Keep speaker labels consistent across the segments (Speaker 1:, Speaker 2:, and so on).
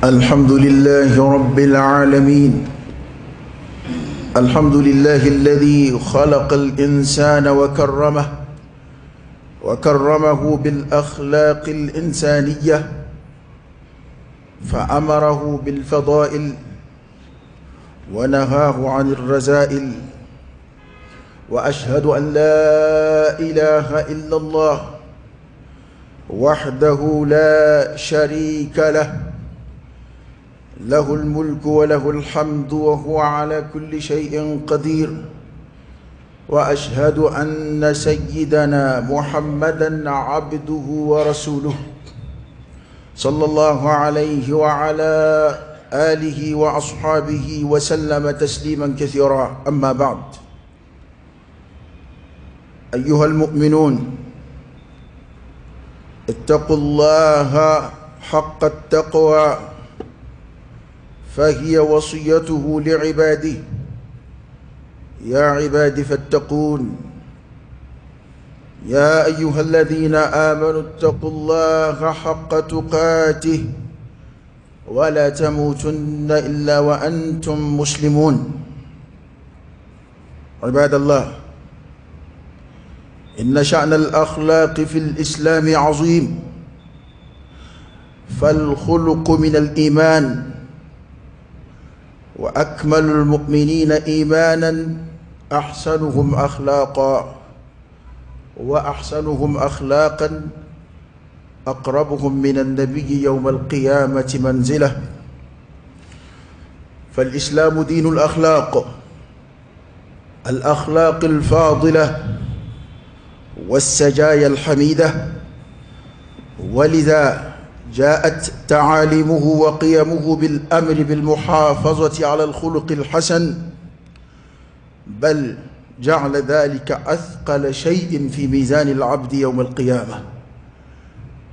Speaker 1: الحمد لله رب العالمين. الحمد لله الذي خلق الإنسان وكرمه بالأخلاق الإنسانية، فأمره بالفضائل ونهاه عن الرذائل. وأشهد أن لا إله إلا الله وحده لا شريك له، له الملك وله الحمد وهو على كل شيء قدير. وأشهد أن سيدنا محمدًا عبده ورسوله، صلى الله عليه وعلى آله وأصحابه وسلم تسليما كثيرا. أما بعد، أيها المؤمنون، اتقوا الله حق التقوى، فهي وصيته لعباده. يا عباد فاتقون، يا أيها الذين آمنوا اتقوا الله حق تقاته ولا تموتن إلا وأنتم مسلمون. عباد الله، إن شأن الأخلاق في الإسلام عظيم، فالخلق من الإيمان، وأكمل المؤمنين إيمانا أحسنهم أخلاقا، وأحسنهم أخلاقا أقربهم من النبي يوم القيامة منزلة. فالإسلام دين الأخلاق الفاضلة والسجايا الحميدة، ولذا جاءت تعاليمه وقيمه بالأمر بالمحافظة على الخلق الحسن، بل جعل ذلك أثقل شيء في ميزان العبد يوم القيامة،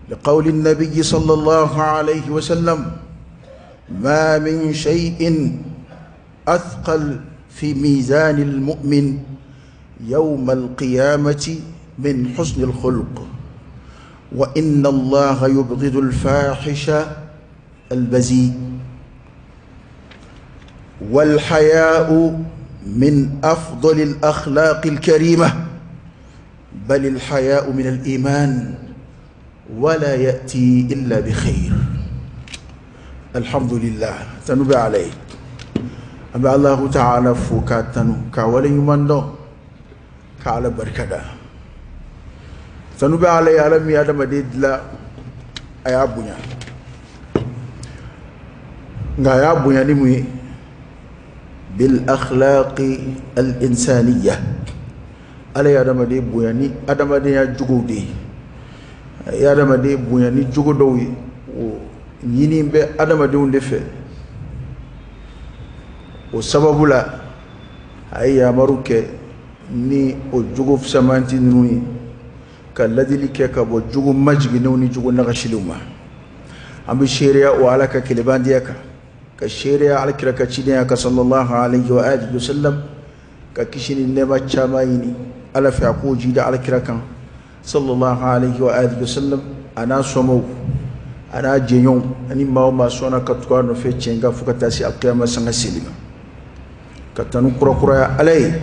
Speaker 1: لقول النبي صلى الله عليه وسلم: ما من شيء أثقل في ميزان المؤمن يوم القيامة من حسن الخلق، وإن الله يبغض الفاحش البذيء. والحياء من أفضل الأخلاق الكريمة، بل الحياء من الإيمان، ولا يأتي إلا بخير. الحمد لله تنبى عليه أبا الله تعالى فوكاتنو كاولي يمندو كالا بركدا تنبى عليه على ميادة مديد لا أيابونا غايابونا نموي بالأخلاق الإنسانية. على يا دم دي بوياني أدم دي جودي يا دم دي بوياني جودوي يني ب أدم دي وندفع وسبب لا أي أمرك ni o jugo samanti nuni kalladhi likeka bo jugo majgi nuni jugo nagashiluma ambi sharia wa alaka kilibandiyaka ka sharia alkiraka chidiyaka sallallahu alayhi wa alihi wasallam ka kishini nema chamaini ala fi aquji da alkirakan sallallahu alayhi wa alihi wasallam ana somo ana jenyon ani mauma sona katwa no fe chenga fukata si alqiyama sanga silima katanu kura alay.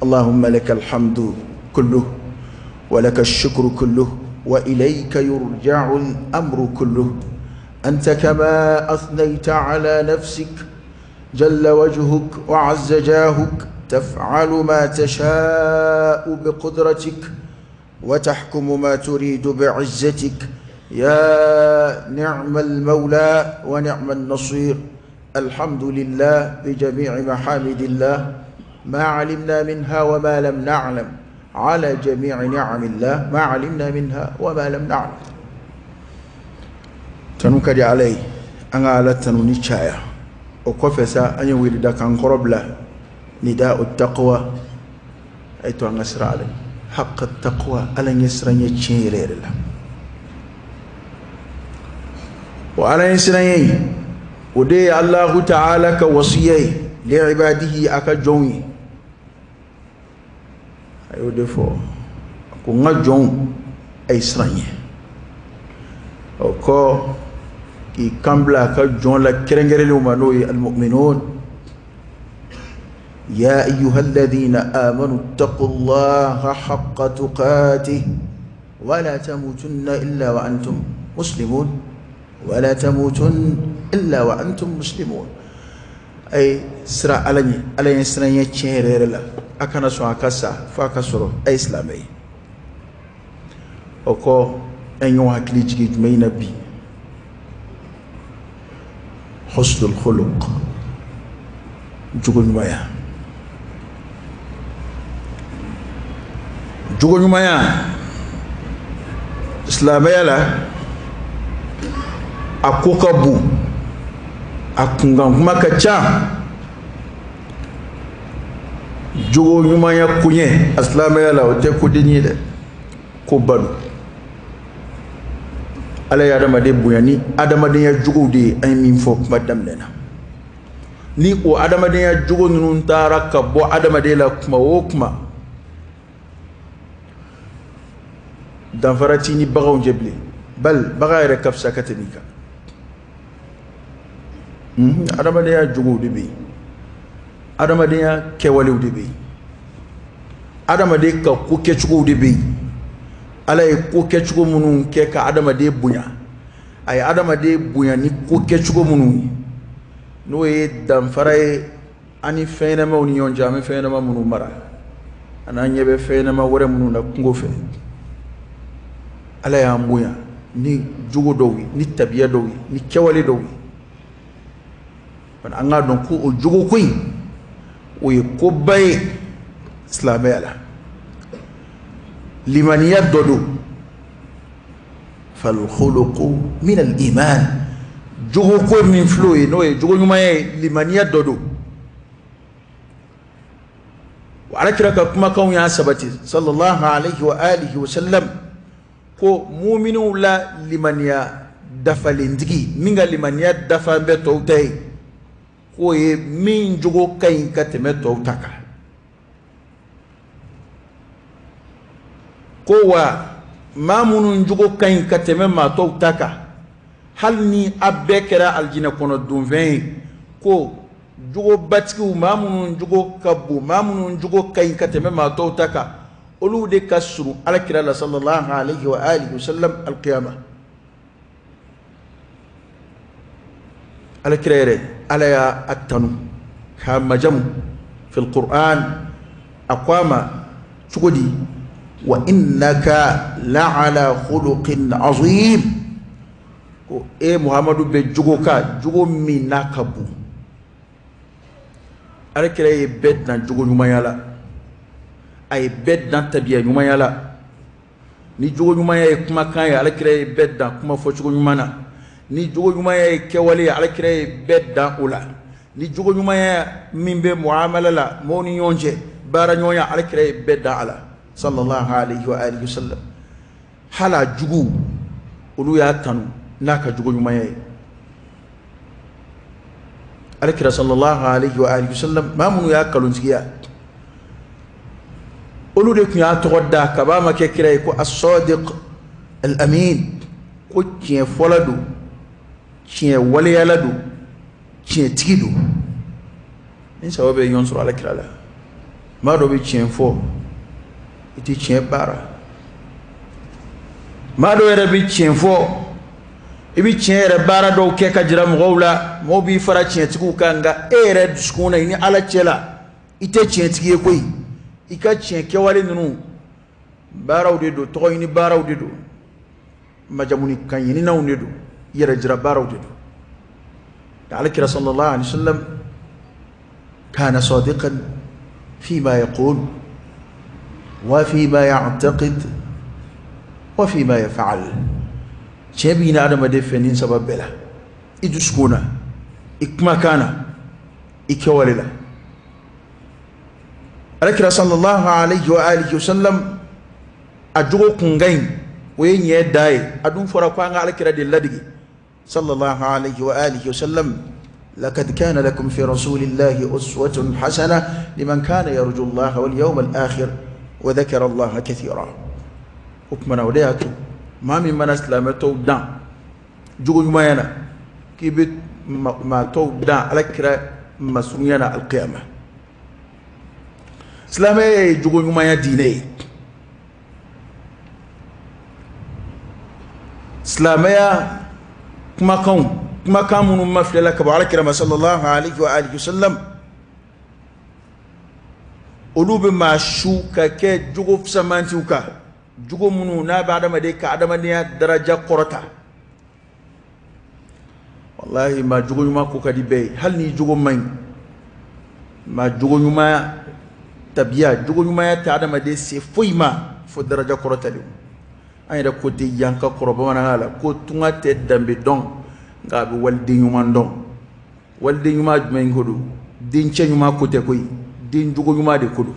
Speaker 1: اللهم لك الحمد كله ولك الشكر كله وإليك يرجع الأمر كله. أنت كما أثنيت على نفسك جل وجهك وعز جاهك، تفعل ما تشاء بقدرتك وتحكم ما تريد بعزتك. يا نعم المولى ونعم النصير. الحمد لله بجميع محامد الله، ما علمنا منها وما لم نعلم، على جميع نعم الله ما علمنا منها وما لم نعلم. تنكد عليه أنا على تنوني شايا وكفسا أن يولد كان قربلا نداء التقوى أيتو نصر عليه حق التقوى ألا يسرني تشيرير الله وألا يسرني ودي الله تعالى كوصيه لعباده أكجوني. ayo defo ko ngajon ay sranye o ko كي كامبلا كجون لا كرنجري ومانوي المؤمنون يا أيها الذين آمنوا اتقوا الله حق تقاته ولا تموتن إلا وأنتم مسلمون ولا تموتن إلا وأنتم مسلمون أي سرا على سرا يشير لا أكنا سوا كسا فاكسرو أي إسلامي أكو أنيو هكليجي جمعي نبي حسن الخلق جوجل مايا جوجل مايا إسلامي لا أكو كابو أكو كاكا جوجل مايا كوني إسلامي لا وتكو ديني لا كوبانو ala ya adamade buyani adamade ya jugo de ay min fo madam lena ni o adamade ya jugo nun tara ka bo adamade la kuma wo kuma dan farati ni bagaw jebli bal bagayre kafsa katanika adamade ya jugo de be adamade ya kewale de be adamade ka ku ke jugo de be ala ye ko kɛcogo minnu kɛ ka adamaden bonya a ye adamaden bonya ni ko kɛcogo minnu n'o ye danfara ye ani fɛnɲɛnamaw ni ɲɔgɔn cɛ an bɛ fɛnɲɛnama minnu mara an'an ɲɛ bɛ fɛnɲɛnama wɛrɛ minnu na kungo fɛ ala y'an bonya ni jogo dɔw ye ni tabiya dɔw ye ni kɛwale dɔw ye an k'a dɔn ko o jogo ko in o ye koba ye silamɛya la limaniya dodo falkhuluqu min al-iman jogo ko min floye no e jogo nyuma ye limaniya dodo wa alakira ka kuma kan ya sabati sallallahu alaihi wa alihi wa sallam ko mu'minu la limaniya dafalindigi minga limaniya dafa be tawtay ko ye min jogo kayin ka teme tawtaka ko wa mamunun jugo kayin ka teme ma to taka hal ni abbe kera aljina kono dum ven ko jugo batkiu mamunun jugo kabbu mamunun jugo kayin ka teme ma to taka olu de kasru ala kira la sallallahu alaihi wa alihi wasallam alqiyama ala kira ala ya attanu ha majam fi alquran aqama chugodi وإنك لعلى خلق عظيم إيه محمد بجوكا جوكو ميناكبو على كده يبدنا جوكو نمايالا أي بدنا تبيا نمايالا ni jogo nyuma ya kuma kan ya alakira bedda kuma fo jogo nyuma na ni jogo nyuma ya kewale alakira bedda ula ni jogo nyuma ya mimbe muamala la moni yonje bara nyonya alakira bedda ala sallallahu alaihi wa alihi wasallam hala jugu ulu ya tanu naka jugu nyuma yayi alakira sallallahu alaihi wa alihi wasallam mamun ya kalunsiya ulu de kunya togoda ka ba make kira ko as-sadiq al-amin ko tiye foladu tiye waliyaladu tiye tigidu in sababe yon sur alakira la ma do be tiye fo iti tiɲɛ baara maa dɔw yɛrɛ bi tiɲɛ fɔ i bi tiɲɛ yɛrɛ baara dɔw kɛ ka jira mɔgɔw la mɔgɔw b'i fara tiɲɛtigiw kan nka e yɛrɛ dusukun na i ni ala cɛ la i tɛ tiɲɛtigi ye koyi i ka tiɲɛ kɛwale ninnu baaraw de don tɔgɔ ɲini baaraw de don majamuni kan ɲininaw de don yɛrɛ jira baaraw de don alakira sallallahu alaihi wasallam kana sadiqan fima yaqul وفيما يعتقد وفيما يفعل شبينا آدم دفنين سبب بلا إدسكونا إكما كان إكواللا الأكرا صلى الله عليه وآله وسلم أجوكو كنغين وين يداي أدون فرقوانا الأكرا دي اللدي صلى الله عليه وآله وسلم لقد كان لكم في رسول الله أسوة حسنة لمن كان يرجو الله واليوم الآخر وذكر الله كثيرا حكمنا ودياتو ما من من اسلامته دان جوجو ماينا كيبت ما تو دا على كرا مسؤولينا القيامة سلامة يجوا ما يديني سلامة ما كان من مفلة لك على كرا صلى الله عليه وآله وسلم أولوب ما شو كك جوجو في سمان شوكا جوجو منو بعد ما ديك عدم نيا درجة قرطة والله ما جوجو ما كوكا دي بي هل ني جوجو مين ما جوجو ما تبيا جوجو ما تعدم دي سفوي ما في درجة قرطة لهم أي دا كوتي يانكا قربا وانا هلا كوتونا تدم بدون غابي والدين يومان دون والدين يوما جمعين كدو دين چه يوما كوتي كوي دين جوجو يوما دي كدو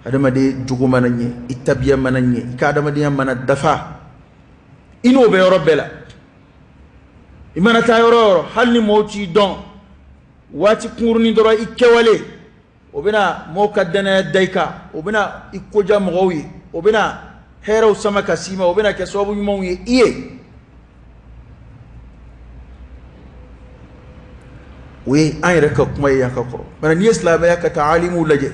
Speaker 1: adama de jugo mananye itabiya mananye ka adama de mana dafa ino be yoro bela imana ta yoro halni moti don wati kurni doro ikewale obina mo kaddana dayka obina ikoja mgawi obina hera usama kasima obina kesobu nyumonye iye we ayra ka kuma yanka ko bana ni islam ya ka taalimu laje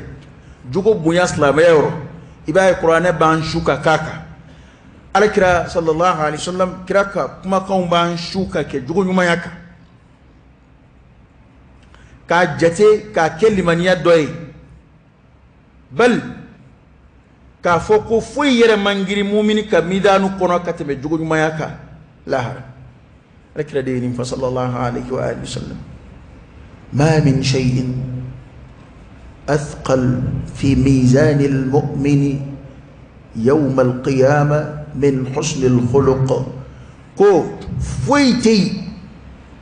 Speaker 1: jugo bunya islamaya yoro ibaye qur'ana ban shuka kaka alkira sallallahu alaihi wasallam kiraka kuma kan ban shuka ke jugo nyuma yaka ka jate ka kelimaniya doy bal ka foko fuy yere mangiri mu'mini ka midanu kono katebe jugo nyuma yaka lahar alkira de ni fa sallallahu alaihi wa alihi wasallam ma min shay'in أثقل في ميزان المؤمن يوم القيامة من حسن الخلق كو فويتي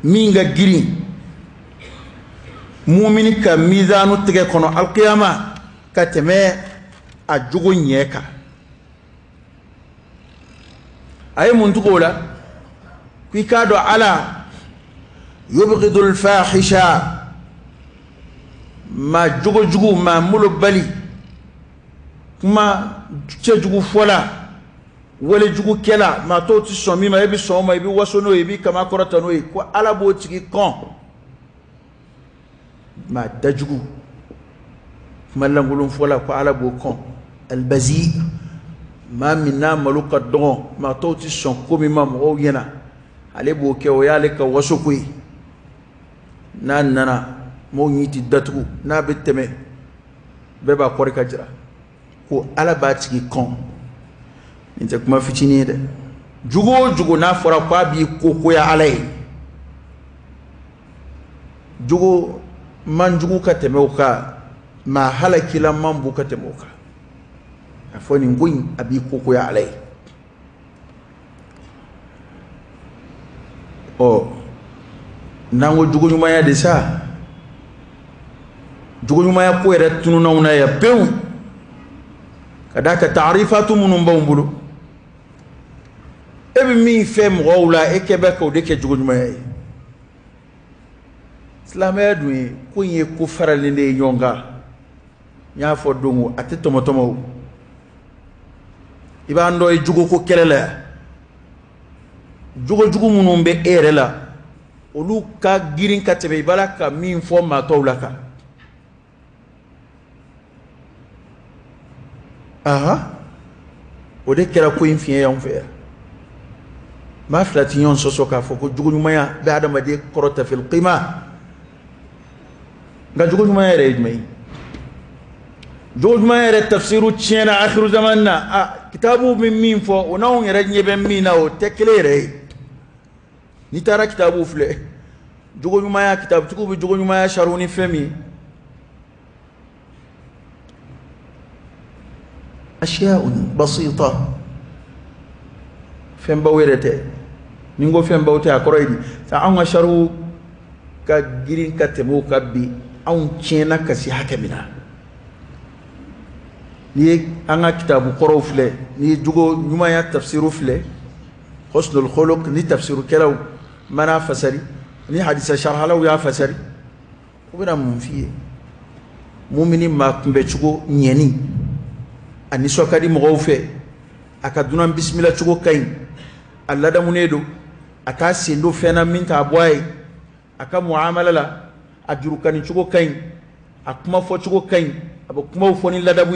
Speaker 1: مينغا جرين مؤمن كميزان تكون القيامة كتمي أجوغو نيكا أي منتقولا كي كادو على يبغض الفاحشة ma jugo ma mulo bali ma che jugo fola wala jugo kela ma to ti somi ma ebi so ma ebi wasono ebi kama korata no ko ala bo tigi kon ma da jugo ma langulum fola ko ala bo kon al bazi ma minna maluka don ma to ti son komi ma mo yena ale bo ke o yale ka wasokui nana mo nyiti datu na beteme beba kori kajira ko ala batiki kon nte kuma fitini de jugo na fora kwa bi ko ya alai jugo man jugo ka temeuka ma halakila man buka temeuka afoni ngui abi ko ya alai o nango jugo nyuma ya desa jugo nyuma ya ko yere tunu na ya pew kadaka ta'rifatu munum bawmbulu ebi mi fem gowla e kebe ko de ke jugo nyuma ya islamaya duwe ko ye ko farale ne nyonga nya fo dungu ati tomotomo ibando e jugo ko kelela jugo munum be ere la olu ka girin katebe balaka min fo ma tawlaka aha o de kera ko infiye yan fe ma flati yon soso ka fo ko jugo nyuma ya be adama de korota fil qima ga jugo nyuma ya re mai jugo nyuma ya re tafsiru chena akhiru zamanna kitabu min fo onaw yere nyebe mina o teklere ni tara kitabu fle jugo nyuma ya kitabu tuku jugo nyuma ya sharuni femi أشياء بسيطة فين بويرته نيجو فين بوته أكرويدي تعاون شرو كجيرين كتمو كبي أو تشينا كسي حكمنا ني أنا كتاب قرأ فله ني جوجو نما تفسير فله حسن الخلق ني تفسير كلاو منا فسري ني حديث شرح له يا فسري وبنا منفيه مؤمنين ما كنبتشو نيني ani sokadi mo fe akaduna bismillah chugo kain alla da munedo ata sendo fena min ta boy aka muamala la ajuru kan chugo kain akuma fo chugo kain aba kuma fo ni ladabu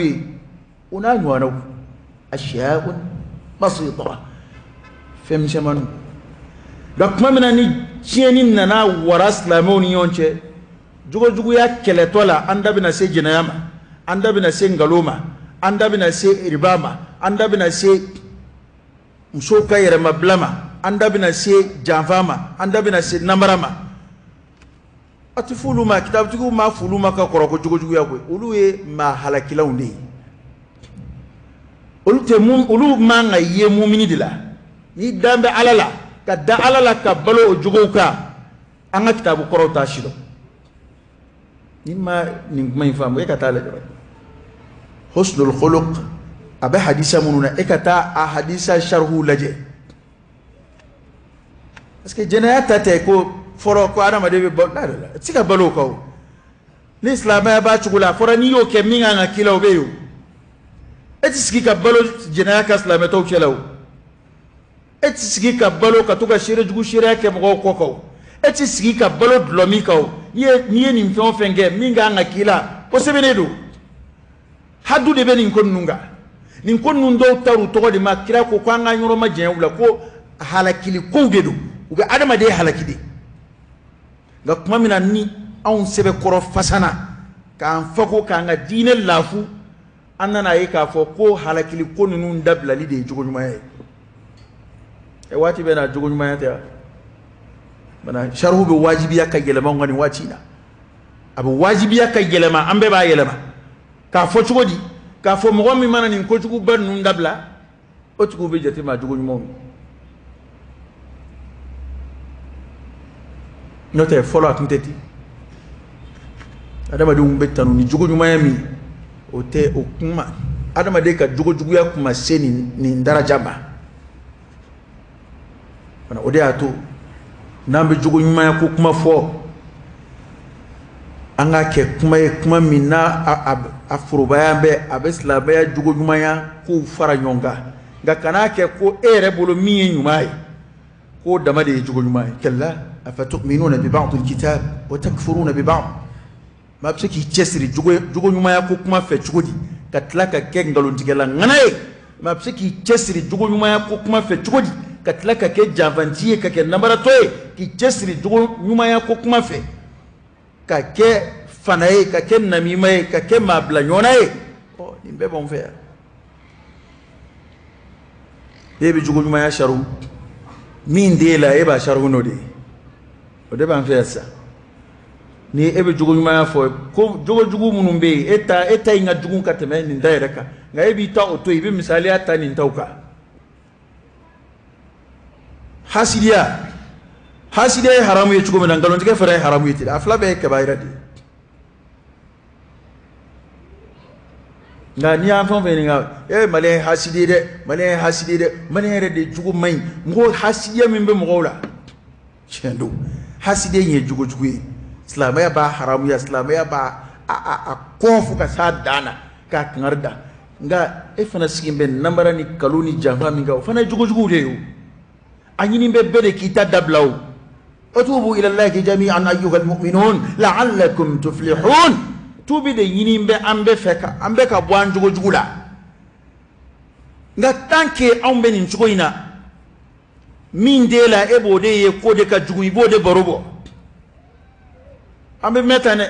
Speaker 1: una nywana ashya'un basita fem shaman da kuma mina ni cienin nana wara islamoni yonche jugo ya keletola anda bina se jinayama anda bina se ngaloma anda bina se ribama anda bina se msoka yere mablama anda bina se janfama anda bina se namarama atifuluma kitabtugo ma fuluma ka koroko jugo ya ko ulu e ma halakila unde ulu te mum ulu ma nga ye mumini dila ni dambe alala ka da alala ka balo jugo ka anga kitabu korota shido nima ningma infamu ekata la husnul khuluq abe hadisa mununa ekata a hadisa sharhu laje parce que jenayata te ko foro ko adama de be la tika balo ko l'islam ba chugula foro ni yo ke minga nga kilo be yo etiski ka balo jenayaka islam to chelaw etiski ka balo ka tuka shire jugu shire ke mo ko etiski ka balo dlomi ko niye ni mfon fenge minga nga kila ko sebenedo hadu de be ni konnunga ni konnundo taru to de makira ko kwanga nyoro ma jenwula ko halakili ko dedo ube adama de halakidi ga kuma mina ni an sebe koro fasana ka an fako ka nga dine lafu annana yi ka fo ko halakili ko nunu ndabla li de jogo nyuma e wati be na jogo nyuma ta bana sharhu be wajibiya ka gelema ngani wati na abu wajibiya ka gelema ambe ba gelema ka fo chugodi ka fo mo mi mana ni ko chugu ban nun dabla o chugu be jati ma jogo nyuma note follow atinteti adama de umbe tanu ni jogo nyuma mi o te o kuma adama de ka jogo ya kuma seni ni ndaraja ba bana ode ato nambe jogo nyuma ya ko kuma fo anga ke kuma mina afruba ya be abesla be ya jogo nyuma ya ko fara nyonga ga kana ke ko ere bolo mi nyuma ko dama de jogo nyuma kella afatu'minuna bi ba'd alkitab wa takfuruna bi ba'd ma bseki chesri jogo nyuma ya ko kuma fe chugodi katlaka ke ngalontigela nganaye ma bseki chesri jogo nyuma ya ko kuma fe chugodi katlaka ke javantiye ka ke nambara toy ki chesri jogo nyuma ya ko kuma fe ka ke fanaye ka ke namimaye ka ke mabla nyonaye oh nimbe bon fe ebe jogo nyuma ya sharu min de la eba sharu no de o de ban fe sa ni ebe jogo nyuma ya fo ko jogo munumbe eta inga jogo kateme ni ndaire ka nga ebi ta oto ibe misali ata ni ntauka hasidia haramu ye chugo men ngalon tige fere haramu yiti afla be ke bayra di nga ni an fon fe ni nga male hasidi de mane de chugo mai ngo hasidia min be mo gola chendo hasidi ye chugo islamaya ba haramu ya islamaya ba a kofu ka sadana ka ngarda nga fana sigimbe nambara ni kaluni jama minga fana jugo de yo anyini be bede kita dablaw atubu ila allahi jami'an ayyuha almu'minun la'allakum tuflihun tubi de yini be ambe ka bwan jugo la nga tanke ambe ni jugo ina min de la ebode ye ko de ka jugo ibode barobo ambe metane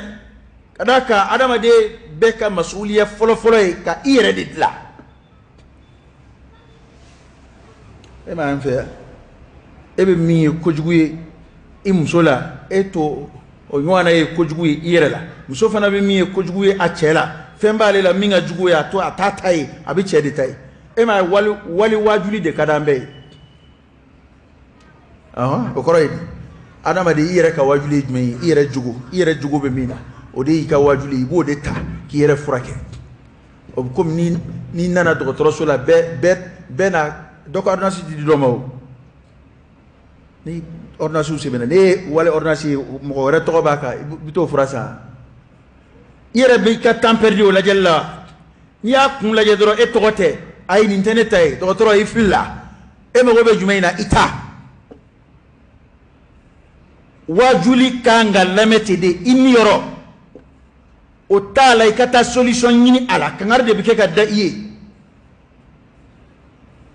Speaker 1: kadaka adama de beka masuliya folo ka ire ditla e ma anfe ebe mi ko juguye imsola eto o nywana e ko juguye ire la muso fana be mi ko juguye a chela femba le la minga juguye ato atatai abi chede tai e ma wali wajuli de kadambe o koroyidi adama de ire ka wajuli jme ire jugo be mina o de ka wajuli ibo de ta ki ire furake o comme ni nana to troso la be na doko ordonnance di domo ni ordonnance se bena ne wala ordonnance mo re to baka bito furasa ire be ka temperdi o la jella ya kun la jedro e togote ay ni internet ay to tro e filla e mo be jumeina ita wajuli kanga lamete de inni yoro o tala ikata solution nyini ala kangar de bike ka da iye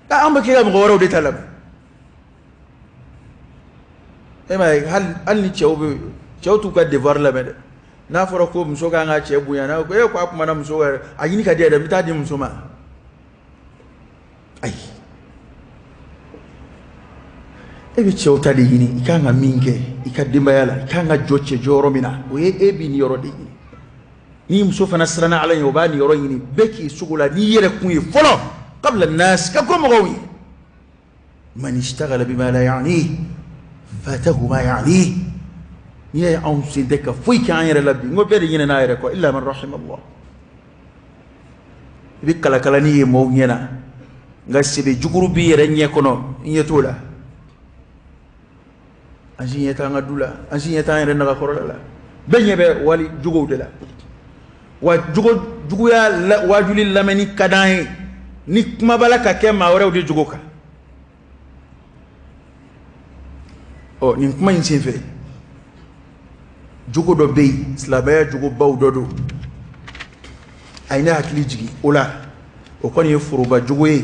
Speaker 1: ka amba ke ga mo woro de talab e may hal ni chewtu ka devoir la mede na foro ko mso ga nga chebu ya na ko e ko akuma na mso ga ayini ka de mitadi mso ma ay ebi chewta de yini ikanga minge ikadimba yala ikanga joche joro mina o ebi ni yoro de yini ni mso fana srana ala yobani yoro yini beki sugula ni yere kun folo qabla an-nas ka ko mo man ishtaghala bima la ya'ni fatahu ma ya'ni ni ya on sideka fuy ka yere labbi ngo bede yina na yere ko illa man rahim Allah bi kala kala ni mo nyena nga sibe juguru bi yere nye kono nyetola anji yeta nga dula anji yeta yere na ko la benye be wali jugo de la wa jugo ya wajuli lamani kadai ni kuma bala ka ke ma wore de jugo ka o ni kuma yin sen fe jugo do be slabaya jugo baw dodo ayna hakili jigi ola o koni furuba jugo e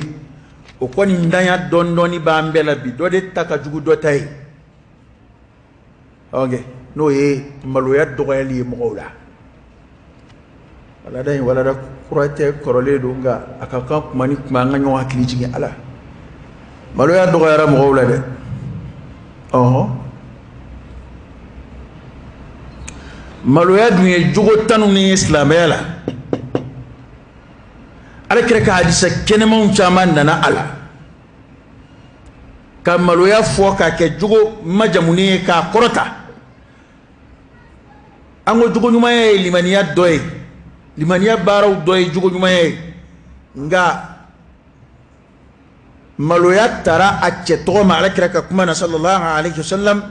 Speaker 1: o koni ndanya dondoni ba mbela bi do de taka jugo do tay okay no ye maloya dogali mo ola wala dai wala da kurate korole do nga akaka kuma ni kuma nga nyo hakili jigi ala maloya dogara mo ola de maloya dunya jogo tanu ni islamaya la ala kira ka hadisa kenema chama nana ala ka maloya fo ka ke jogo majamuni ka korota ango jogo nyuma ye limaniya doy limaniya baraw doy jogo nyuma ye nga maloya tara acce to ma ala kira ka kuma na sallallahu alaihi wasallam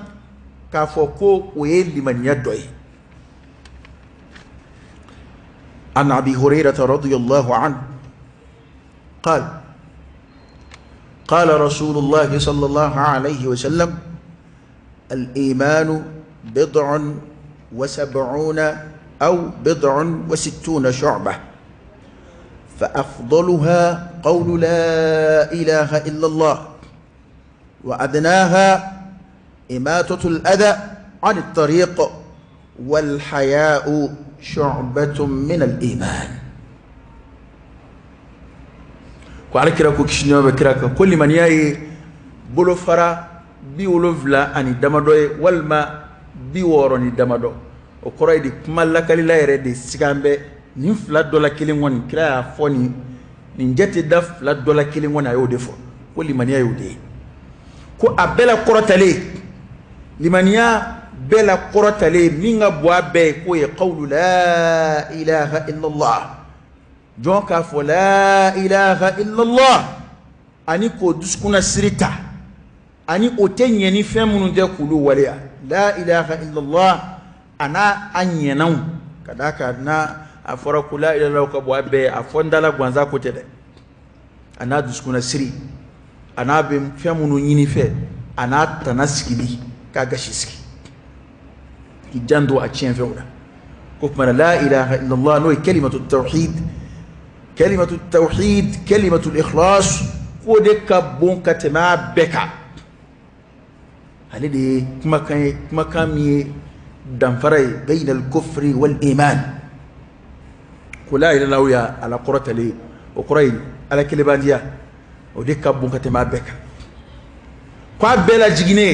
Speaker 1: ka fo ko we limaniya doy عن أبي هريرة رضي الله عنه قال قال رسول الله صلى الله عليه وسلم الإيمان بضع وسبعون أو بضع وستون شعبة فأفضلها قول لا إله إلا الله وأدناها إماتة الأذى عن الطريق والحياء شعبة من الإيمان وعلى كراكو كشنيو بكراكو كل من ياي بولو فرا بيولوفلا أني دمدوي والما بيوروني دمدو وكراي دي كمالا كاليلا يري دي سيغامبي نفلا دولا كيلينغوني كرا فوني نجاتي داف لا دولا كيلينغوني ايو ديفو كل من ياي ودي كو أبلا كرتالي لمن يا بلا قرة لي من أبواب كوي قول لا إله إلا الله جون كافو لا إله إلا الله أني كودس كنا سريتا أني أتني يعني فهمون ده كلو وليا لا إله إلا الله أنا أني نوم كذاك أنا أفرق لا إله إلا الله كأبواب أفندلا غوانزا كتير أنا دس كنا سري أنا بهم فهمون ينفع أنا تناسكلي كعشيسكي جندو أتشين فونا كفنا لا إله إلا الله نوي كلمة التوحيد كلمة التوحيد كلمة الإخلاص ودك بونك تما بكا هذه كما كان دنفري بين الكفر والإيمان كلا إلا الله يا على قرة لي وقرين على كلمة ديا ودك بونك تما بكا كوا بلا جيني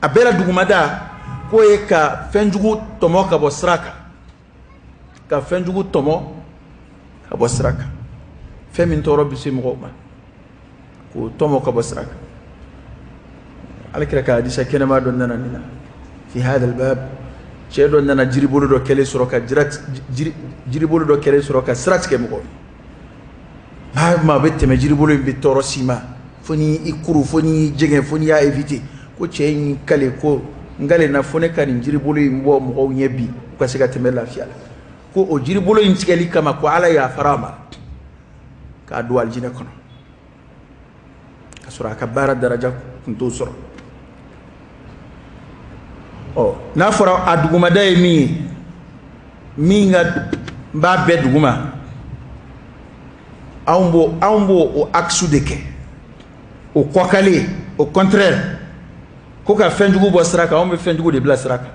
Speaker 1: أبلا دوغمدا koye ka fenjugu tomo ka bo sraka ka fenjugu tomo ka bo sraka femin to robbi sim goma ko tomo ka bo sraka alkira ka hadisa kenema don nana nina fi hada albab chedo nana jiribulu do kele soroka jirat jiribulu do kele soroka srat ke mo ma bette me jiribulu bi toro sima foni ikuru foni jege foni ya éviter ko cheyin kale ko ngale na fone kan jiribolo imbo mo nyebi ko siga temela fiala ko o jiribolo intikeli kama ko ala ya farama ka duwal jine kono kasura kabara daraja kuntu sura n'a fɔra a dugumada ye min ye min ka n b'a bɛɛ duguma anw b'o o axe de kɛ o kɔkale au contraire ko ka fɛnjugu bɔ sira kan anw bɛ fɛnjugu de bila sira kan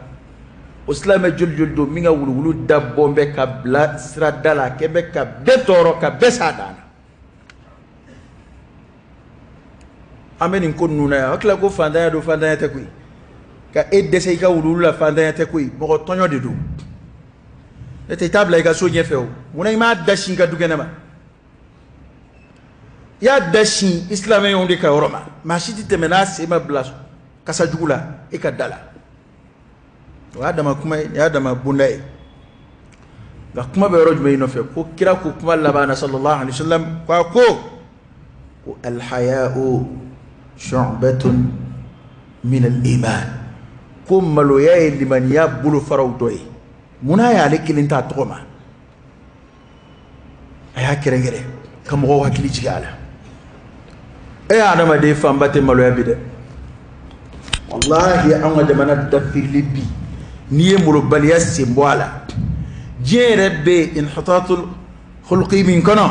Speaker 1: o silamɛ joli don min ka wuluwulu da bɔn bɛ ka bila sira da la kɛ bɛ ka bɛɛ tɔɔrɔ ka bɛɛ s'a dan na an bɛ nin ko ninnu na yan a tila ko fantanya don fantanya tɛ koyi ka e dɛsɛ i ka wuluwulu la fantanya tɛ koyi mɔgɔ tɔɲɔ de don e tɛ i t'a bila i ka so ɲɛfɛ o munna i m'a da sin ka du kɛnɛ ma i y'a da sin silamɛɲɔgɔnw de ka yɔrɔ ma maa si tɛ tɛmɛ n'a sen ma bila kasa jugu la e ka da la o y'a dama kuma ye nin y'a dama bonda ye nka kuma bɛ yɔrɔ jumɛn nɔfɛ ko kira ko kuma laban na sallallahu alaihi wa sallam k'a ko alhaya'u shu'batun min al-iman ko maloya ye limaniya bolofaraw dɔ ye munna y'ale kelen t'a tɔgɔ ma a y'a kɛrɛnkɛrɛn ka mɔgɔw hakili jigin a la e adamaden fanba tɛ maloya bi dɛ wallahi an ka jamana dafirili bi n'i ye malobaliya sen bɔ a la diɲɛ yɛrɛ bɛ inhitatul khulqi min kɔnɔ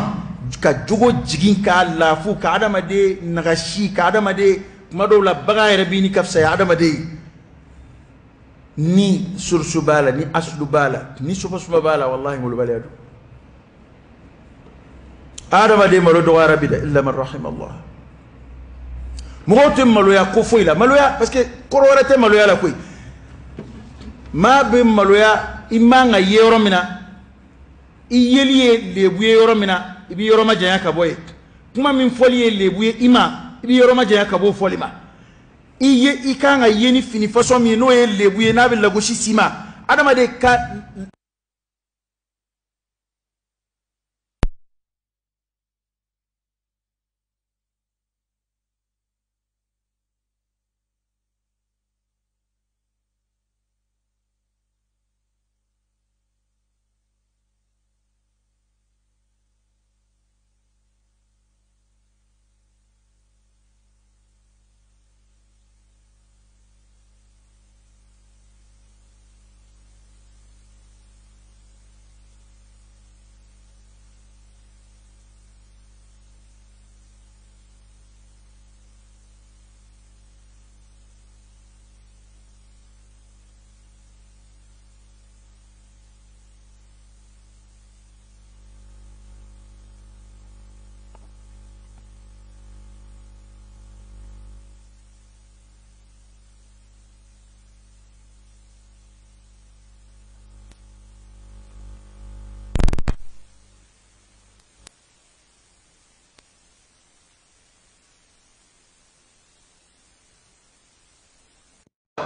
Speaker 1: ka jogo jigin k'a laafu ka adamaden nagasi ka adamaden kuma dɔw la bagan yɛrɛ b'i ni ka fisaya adamaden ni sursu b'a la ni aslu b'a la ni sɔbɔsɔbɔ b'a la wallahi malobaliya don adamaden malo dɔgɔyara bi dɛ illa man rahim Allah mɔgɔw tɛ maloya ko foyi la maloya parce que kɔrɔ wɛrɛ tɛ maloya la koyi maa bɛ maloya i man ka ye yɔrɔ min na i yeli ye lebu ye yɔrɔ min na i bɛ yɔrɔ ma janya ka bɔ yen kuma min fɔli ye lebu ye i ma i bɛ yɔrɔ ma janya ka bɔ o fɔli ma i kan ka ye ni fini fasɔn min ye n'o ye lebu ye n'a bɛ lagosi si ma adamaden ka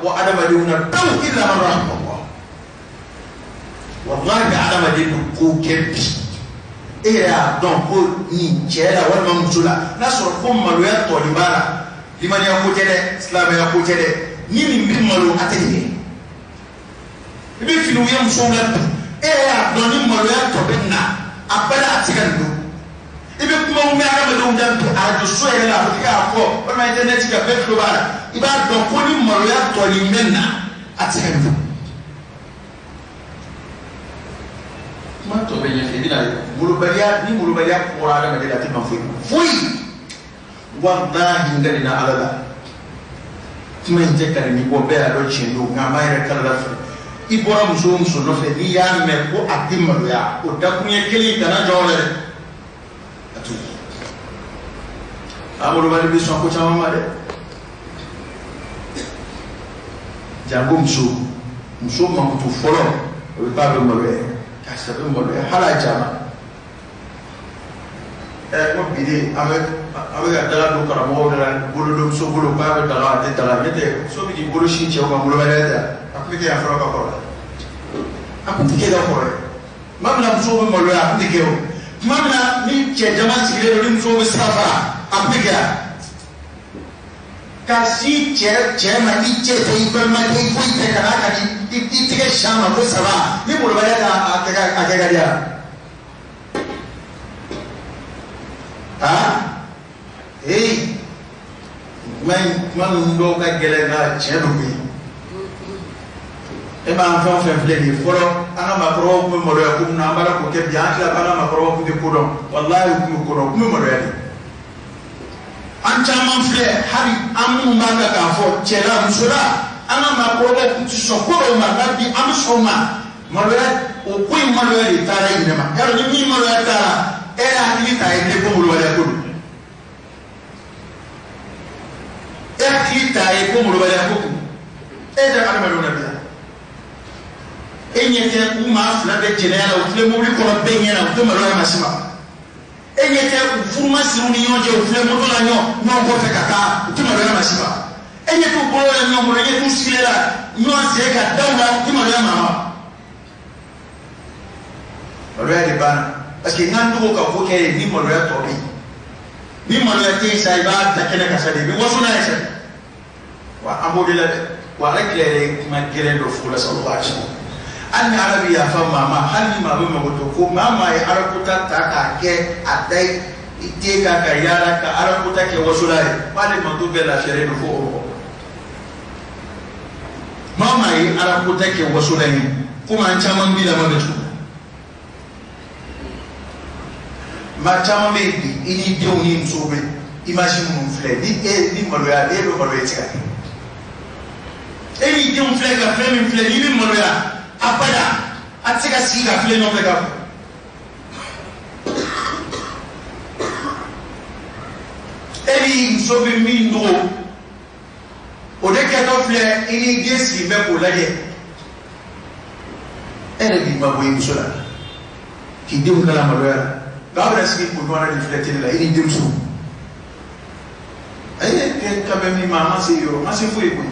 Speaker 1: وعدم نبتو إلا من رحم الله والله عدم دينكو كبي إيه دونك نيجيلا ولا ممسولا نصر كم ملويات طالبانا لمن يقول جده إسلام يقول جده نيم بملو أتنيه بيفلو يوم سومل إيه دونك ملويات طالبنا أبدا أتكلم ibe kuma mu ara ma do dan to aju so ye la ka ko o ma internet ka be flo bara iba do ko ni mo ya to ni menna ateka ni ma to be ye dina mulubaliya ni mulubaliya ko ara ma de la ti ma fui wallahi ngani na alala tuma nje kare ni bo be ado chindo ngama ire kala la fo ibora muso no fe ni ya me ko atimalo ya o da kunye keli kana jole amolo bali bi son ko chama ma de jango muso ma ko to folo o ba be mo le ka sa be mo le hala jama ko bide ame ga dala do kara mo dala bolo do so bolo ba be dala de dala mete so bi bolo shi che o ma bolo bale da apike ya fro ka ko apike da ko mamla muso be mo le apike o mamla ni che jama sigire do muso be safa apika kasi che ma di che sei per ma di cui te kana di te shama ko sava ni bolo bale da a ga dia hey man ndo ka gele na che do bi e ma fa fa fleni foro ana makro ko mo ya kum na mara ko ke biya la bana makro ko de ko don wallahi ko ko ko mo ya an chaman fle hari amu maga ka fo chela musura ana makro ko tu so ko ma na bi am so ma mo ya o ko mo ya ri tara ine ma ya ni mo ya tara era ni ta ine ko mo ya ko kita e ko mo ya ko e da ana ma do na biya enyete uma fla be jenera o fle mo ri ko be nyera o to ma lo ya masima enyete furuma siru ni yonje o fle mo to la nyo no ko fe kaka o to ma lo ya masima enyete ko lo nyo mo re tu silela no se ka dawla o to ma lo ya mama lo ya de bana parce que ngandu ko ko ke ni mo lo ya to bi ni mo lo ya te sai ba ta kene ka sade bi wasu na ese wa amodela wa rekere ma gere do fula sallallahu alaihi wasallam an arabi ya fa mama hali ma be magoto ko mama ya arakuta ta ka ke adai ite ka ka yara ka arakuta ke wasulai wale matu be la shere do fo mama ya arakuta ke wasulai kuma an chaman bila mabetu ma chaman be ini de oni msobe imagine mon frère ni maloya de do maloya tika eni de mon frère ka frère min frère ni maloya abada atika siga fle no pega eli sobe mi ndo o de kato fle ini gesi me ko laje ele bi ma boy musola ki dem kala maloya gabra sigi ko dona di fle tele la ini dem so aye ke kabe mi mama se yo ma se foi ko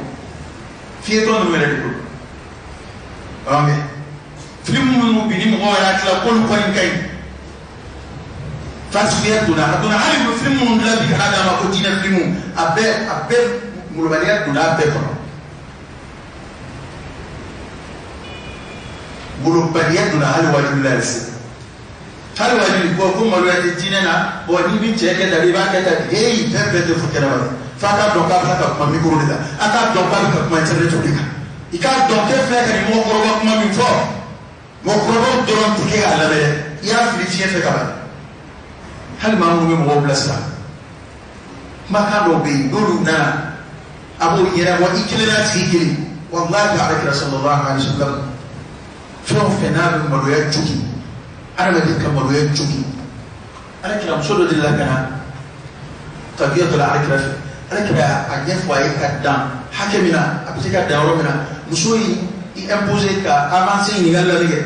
Speaker 1: fie to no mere ko amen film mu bini mo wala tla kol ko en kay fasfiyatu na aduna hali mo film mu la bi hada ma ko dina film abbe mu baliya duna abbe ko bulu baliya duna hali wajib la ris hali wajib ko ko mo la dina na bo ni bi cheke da ba ka ta hey pepe de fukera ba faka do ka faka ma mi ko rida aka do ka ma tere to dika ika donke fle ka ni mo ko ba kuma min fo mo ko do doron tike ala be ya fili fie fe ka ba hal ma mo mo blasa maka do be dolu na abu yera wa ikilana tikili wallahi ala sallallahu alaihi wasallam fo fe na be mo ya chuki ara be ka mo ya chuki ara kila msodo de la kana tabiyatul arikra ara kila ajef wa ikadam hakemina apitika dawromina musoi i imposer ka avancer ni ngala lege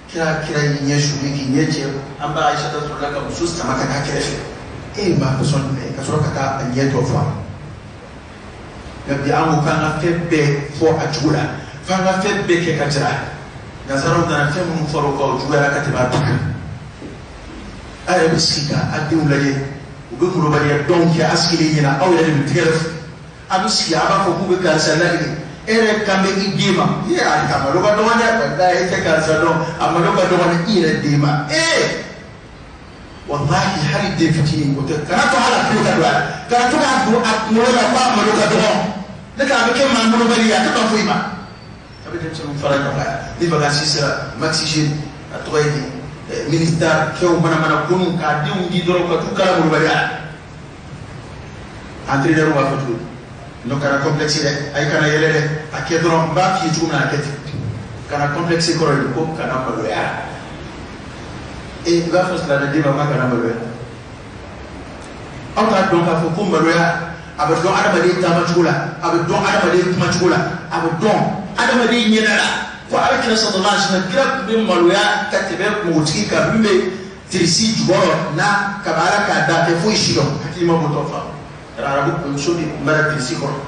Speaker 1: kira nye shuri ki nye che amba aisha ta sura ka musus tamaka ka kire e ma ko son ne ka sura ka nye to fa gabi amu kan febbe fo ajula fa na febbe ke ka jira ga zaro da fe mun foro ko jula ka tiba tuka ay bisika adi ulage ugu muro bari donc ya askili ni na awle ni tigere abisi aba ko kube ka salali ere kambe idima ya kama roba do wanda da ite ka sado amma roba do wanda ire dima wallahi hari de fiti ko te kana to hala ko kadwa kana to ka do akmoro la ba amma roba do da ka be ke man mo bari ya to fo ima tabe de tun fara no ka ni baga sisa maxigene atoyni minister ke o mana kunu ka de undi doro ka to kala mo bari entre de roba fatu no kana complexe de ay kana yele de akedro mba ki tuna aketi kana complexe ko ro ko kana maloya e va fasla de dima kana maloya ata don ka fo ko maloya abadon adama de tama chula abadon adama de tama chula abadon adama de nyela ko alakira sallallahu alaihi wasallam kira be maloya katebe mutiki ka bimbe tirisi juboro na kabara ka da te fo ishiro hakima botofa rarabu kumsudi mara tisikoro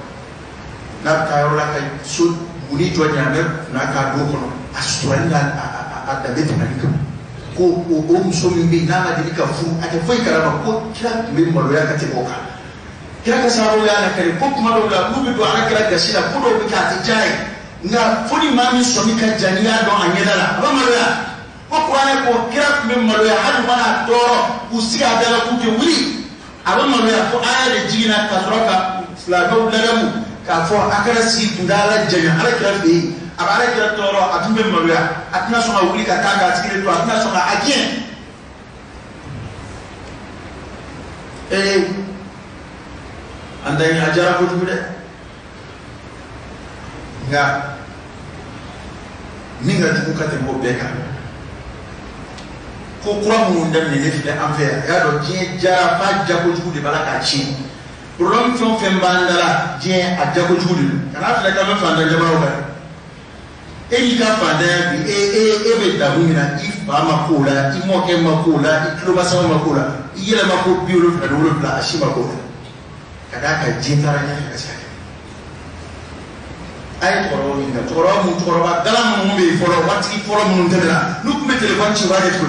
Speaker 1: na kayola kay sud buni jonya mer na ka do kono astranda adda bet malika ko o musumi bi na ma dilika fu ate foi karama ko kira be malo ya kate boka kira ka saro ya na kare ko kuma do la mu bi do ala kira ga sila ko do bi ka ti jai na funi mami so mi ka janiya do anyela ba malo ya ko kwane ko kira be malo ya hadu bana doro usiga dala ku ke wuri abin manu ya fo aya da jina ka suraka islamo lalamu ka fo akara si dudala janya ala kira fi abara kira toro atumbe maluya atina songa wuli ka taga tikile to atina songa agien andai ajara ko tude nga ninga tukate mo beka ko kura mu ndam ne file envers ya do tie jara fa jago tude balaka chi problem fon fembandala tie ajago tude kana file ka me fanda jama o e ka fanda bi e be dabumina if ba makula i moke makula i kloba sama makula i yele makula biolo da wolo bla ashi makula kada ka jintara nya ka sa ay toro minga toro mu toro ba dala mu be foro wati foro mu ndela nu ku me telefon ci wa det ko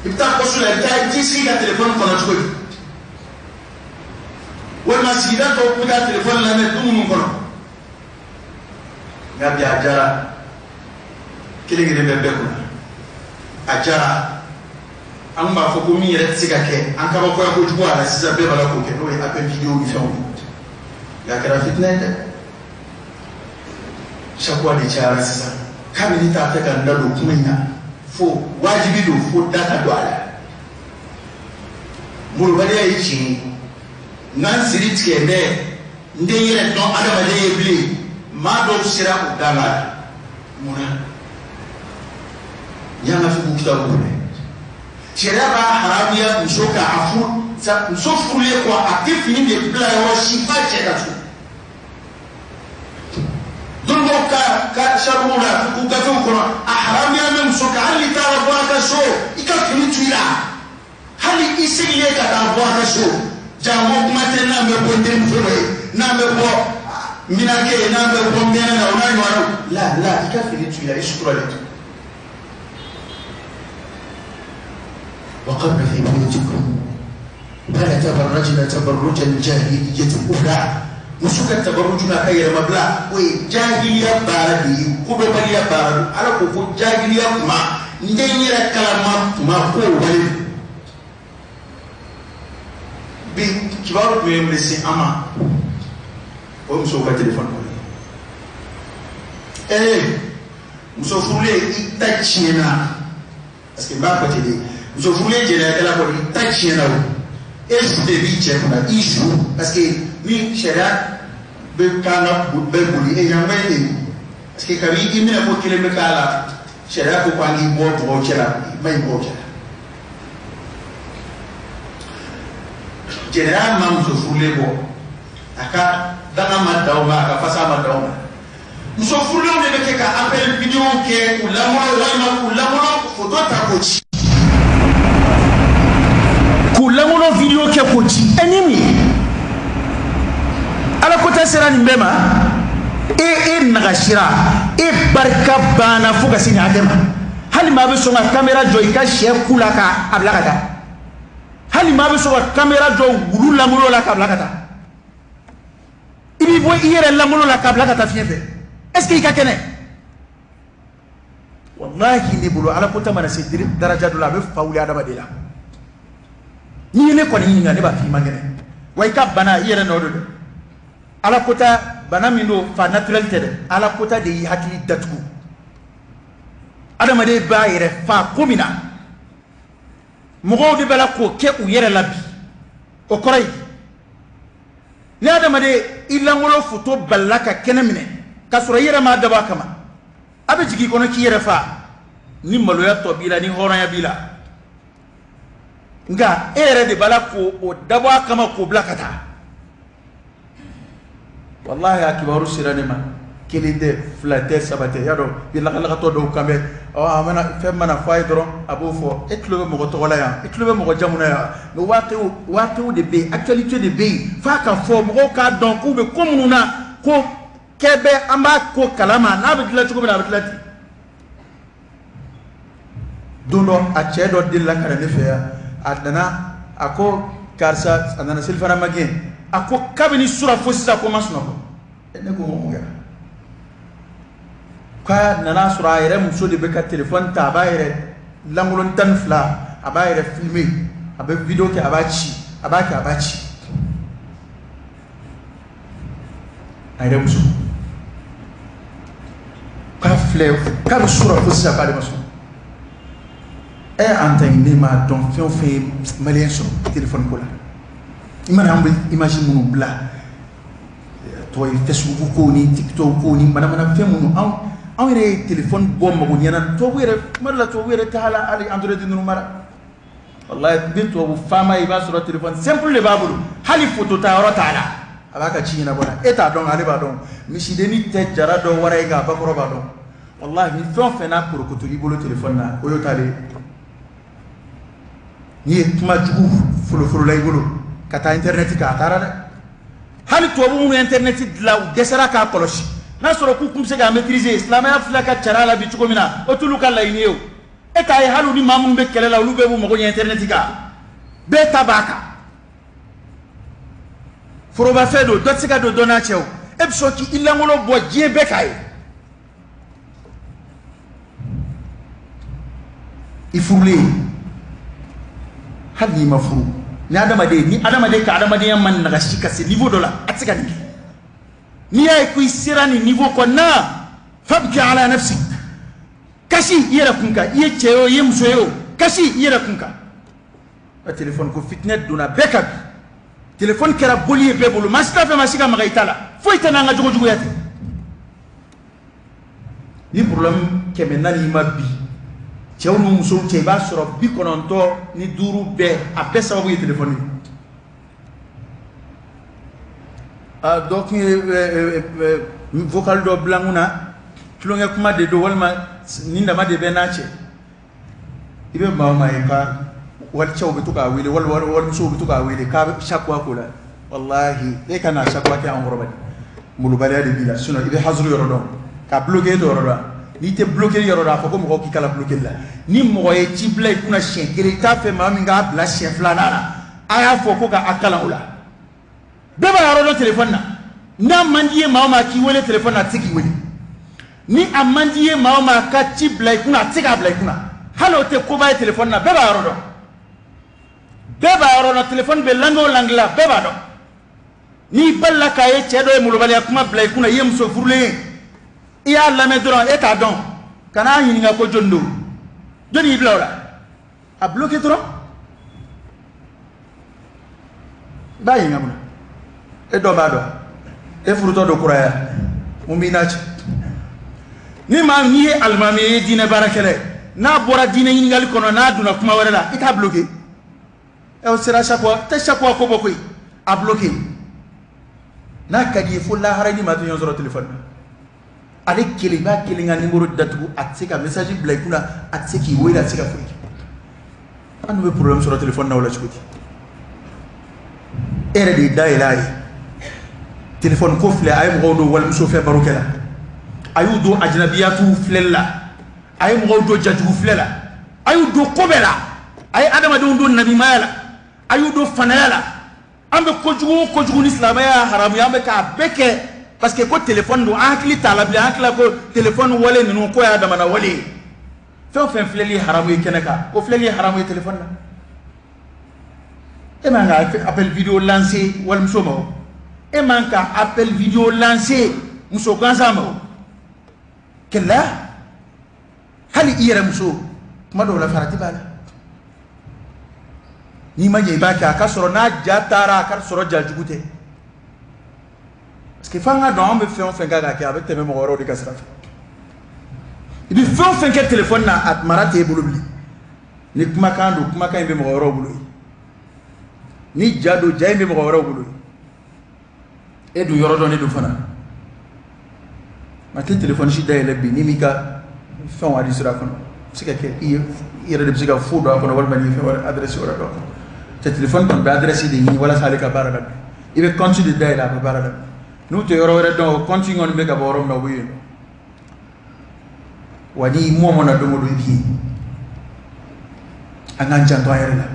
Speaker 1: ibta ko sula ta ti si ka telefon ko na ko wal masjida to ku ka telefon la me dum mu ko ngabi ajara kilingi be ko ajara amba fo ko mi yere tsika ke an ka ba ko ko juwa ala sisa be bala ko ke no e appel vidéo ni fawo ya kara fitnete shakwa de chara sisa kamini ta ta kan da do kuma fo wajibi do fo data do ala mulu bade yi chi nan sirit ke be nde yere don adama de yebli ma do sira udala muna yana fi bukta ko sira ba harabiya musoka afu sa musofule ko akifini de bla yo shifa cheda tu dungo ka sharmuna ku ka fu ko harabiya me musoka ali ta ba ka so ikafini tuira hali isile ka ta ba ka so jango matena me bonde mfure na me bo minake na be ko mbena na unani wano la ikafiri tu ya ishukura letu وقبل في بيوتكم فلا تبرجنا تبرج الجاهلية الأولى مسوك تبرجنا خير مبلغ وجاهلية باردي كبرية بارد على كفو جاهلية ما ندير كلام ما هو ولد بكبار بيملسي أما muso ka telefon ko muso furule ita chiena parce que ba ko tede muso furule jena kala ko ita chiena o su de bi che ko na isu parce que ni shera be kana be buli e nyamba e parce que kabi imina ko kile me kala shera ko kwangi bo to chera mai bo chera jena ma muso furule bo aka danga madauma ka fasa madauma muso furlo ne beke ka appel vidéo ke ulamolo photo ta kochi kulamulo vidéo ke kochi enimi ala kota sera ni mbema nagashira barka bana fuka sini adema hali mabe songa kamera jo ikashe kula ka ablakata hali mabe songa kamera jo gululamulo la ka ablakata ibi boy iyere lamulo la kabla ka tafiyefe est-ce que ikakene wallahi ni bulu ala kota mana sidiri daraja dula be fawli adama de la ni ne ko ni ngane ba fi mangene way ka bana iyere no do ala kota bana mindo fa naturel tede ala kota de yi hakili datku adama de ba yere fa komina mo de bela ko ke u yere labi o koray ni adama de ilangolo photo balaka kenemine kasura yere ma daba kama abe jigi kono ki yere fa ni maloya to bila ni horanya bila nga ere de bala ko o daba kama ko blakata wallahi akibaru sirane ma kelinde flate sabate yado bila kala to do kambe o amana femana faydro abo fo etlobe mo to wala ya etlobe mo jamuna ya no watu de be actualité de be fa ka fo mo ka donc ube komununa ko kebe amba ko kalama na be dilati ko be na be dilati dono a cedo dilla kala ne fe adana ako karsa andana silfana magen ako kabini sura fosisa ko masno ko ne ko mo ngara ka nana sura yere muso de be ka telefon ta ba yere langulon tan fla aba yere filmer aba video ke abachi abaki abachi ayre muso filɛ k'a bɛ sura fo sisan k'ale ma sɔn an ta in ne m'a dɔn fɛn o fɛn ye maliyɛn sɔrɔ téléphone ko la i mana an bɛ image minnu bila tɔgɔ ye Facebook ko ni TikTok ko ni manamana fɛn minnu anw yɛrɛ ye téléphone bɔ mago ɲɛna tubabu yɛrɛ kuma dɔ la tubabu yɛrɛ tɛ hali Android ninnu mara wallahi i bɛ tubabu faama i b'a sɔrɔ téléphone simple de b'a bolo hali photo ta yɔrɔ t'a la a b'a ka ci ɲɛnabɔ la e t'a dɔn ale b'a dɔn misidenni tɛ jara dɔn wara ye k'a bakɔrɔ b'a dɔn wallahi ni fɛn o fɛn n'a korokoto i bolo téléphone na o y'o t'ale n'i ye kuma jugu folofolo la i bolo ka taa internet kan a taara dɛ hali tubabu minnu internet dilan u dɛsɛra k'a kɔlɔsi n'a sɔrɔ k'u tun bɛ se k'a maîtriser silamɛya filɛ ka cara la bi cogo min na o t'olu ka laɲini ye o e t'a ye hali ni maa minnu bɛ kɛlɛ la olu bɛɛ b'u mago ɲɛ internet kan bɛɛ ta b'a kan forobafɛn don dɔ tɛ se ka don dɔ n'a cɛ o e bɛ sɔn k'i lankolon bɔ diɲɛ bɛɛ k'a ye i furulen hali n'i ma furu ni adamaden ka adamadenya ma nagasi ka se niveau dɔ la a tɛ se ka nin kɛ n'i y'a ye ko i sera nin niveau kɔnɔna fabki ala nafsi kasi i yɛrɛ kun kan i ye cɛ ye o i ye muso ye o kasi i yɛrɛ kun kan a téléphone ko fitinɛ donna bɛɛ kan bi téléphone kɛra boli ye bɛɛ bolo maa si t'a fɛ maa si ka maga i ta la foyi tɛ n'an ka jogojuguya tɛ ni problème 400 ma bi cɛw ni musow cɛ i b'a sɔrɔ 95 bɛɛ a bɛɛ sababu ye téléphone ye dɔ tun ye vocal dɔ bila n kunna tulonkɛ kuma de don walima nin dama de bɛ n'a cɛ i bɛ maa o maa ye ka walicɛw bɛ to k'a wele walima walimusow bɛ to k'a wele k'a bɛ sakwa ko la wallahi e ka n'a sakwa kɛ an kɔrɔ bani molobaliya de b'i la sinon i bɛ hasuru yɔrɔ dɔn ka bloquer yɔrɔ dɔn n'i tɛ bloquer yɔrɔ dɔn a fɔ ko mɔgɔw k'i kala bloquer la ni mɔgɔ ye ci bila i kunna siɲɛ kelen i t'a fɛ maa min k'a bila siɲɛ filanan na a y'a fɔ ko k'a kalan o la bɛɛ b'a yɔrɔ dɔn téléphone na n'a man di ye maa o maa k'i wele téléphone na a tɛ se k'i wele ni a man di ye maa o maa ka ci bila i kunna a tɛ se k'a bila i kunna hali o tɛ koba ye téléphone na bɛɛ b'a yɔrɔ dɔn bɛɛ b'a yɔrɔ dɔn téléphone bɛ langue o langue la bɛɛ b'a dɔn n'i balila k'a ye cɛ dɔ ye molobaliya kuma bila i kunna i ye muso furulen ye i y'a lamɛn dɔrɔn e t'a dɔn ka n'a ɲininka ko jɔni don jɔni y'i bila o la a bloqué dɔrɔn i b'a ɲininka mun na e dɔn b'a dɔn e furutɔ don kuraya mun b'i n'a cɛ n'i ye alimami ye diinɛ baarakɛla ye n'a bɔra diinɛ ɲininkali kɔnɔ n'a donna kuma wɛrɛ la i t'a bloqué o sera chaque fois tɛ chaque fois ko bɔ koyi a bloqué n'a ka di ye fo lahara ni maa tɛ ɲɔgɔn sɔrɔ téléphone na ale kelen i b'a kelen ka numéro datugu a tɛ se ka message bila i kunna a tɛ se k'i wele a tɛ se ka foyi kɛ an dun bɛ problème sɔrɔ téléphone na o la cogo di e yɛrɛ de y'i da yɛlɛ a ye téléphone ko filɛ a ye mɔgɔw don walimuso fɛ barokɛ la a y'u don ajinabiyatu filɛli la a ye mɔgɔw don jajugu filɛ la a y'u don ko bɛɛ la a ye adamadenw don nabimaya la a y'u don fanaya la an bɛ kojugu o kojugu ni silamɛya haramu an bɛ k'a bɛɛ kɛ parce que ko téléphone don an hakili t'a la bilen an hakili la ko téléphone wale ninnu ko y'a damana wale ye fɛn o fɛn filɛli ye haramu ye kɛnɛ kan o filɛli ye haramu ye téléphone na e man ka appel vidéo lancer walimuso ma o e man ka appel vidéo lancer muso gansan ma o kɛlɛ hali i yɛrɛ muso kuma dɔw la farati b'a la n'i ma ɲɛ i b'a kɛ a ka sɔrɔ n'a ja taara a ka sɔrɔ ja jugu tɛ parce que f'an ka dɔn an bɛ fɛn o fɛn kan ka kɛ a bɛ tɛmɛ mɔgɔ wɛrɛw de ka sira fɛ i bɛ fɛn o fɛn kɛ téléphone na a mara t'e bolo bilen ni kumakan don kumakan in bɛ mɔgɔ wɛrɛw bolo ni ja don ja in bɛ mɔgɔ wɛrɛw bolo e dun yɔrɔ dɔn ne don fana a tɛ téléphone si dayɛlɛ bi n'i m'i ka fɛnw adi sira kɔnɔ a bɛ se ka kɛ i yɛrɛ de bɛ se ka fo don a kɔnɔ walima n'i ye fɛn wɛrɛ adresse wɛrɛ dɔn cɛ téléphone kɔni bɛ adresse de ɲini walasa ale ka baara daminɛ i bɛ compte de dayɛlɛ a bɛ baara daminɛ n'u tɛ yɔrɔ wɛrɛ dɔn o compte in kɔni bɛ ka bɔ yɔrɔ min na o bɛ yen wa n'i mɔ mana don o don i bɛ yen an k'an janto an yɛrɛ la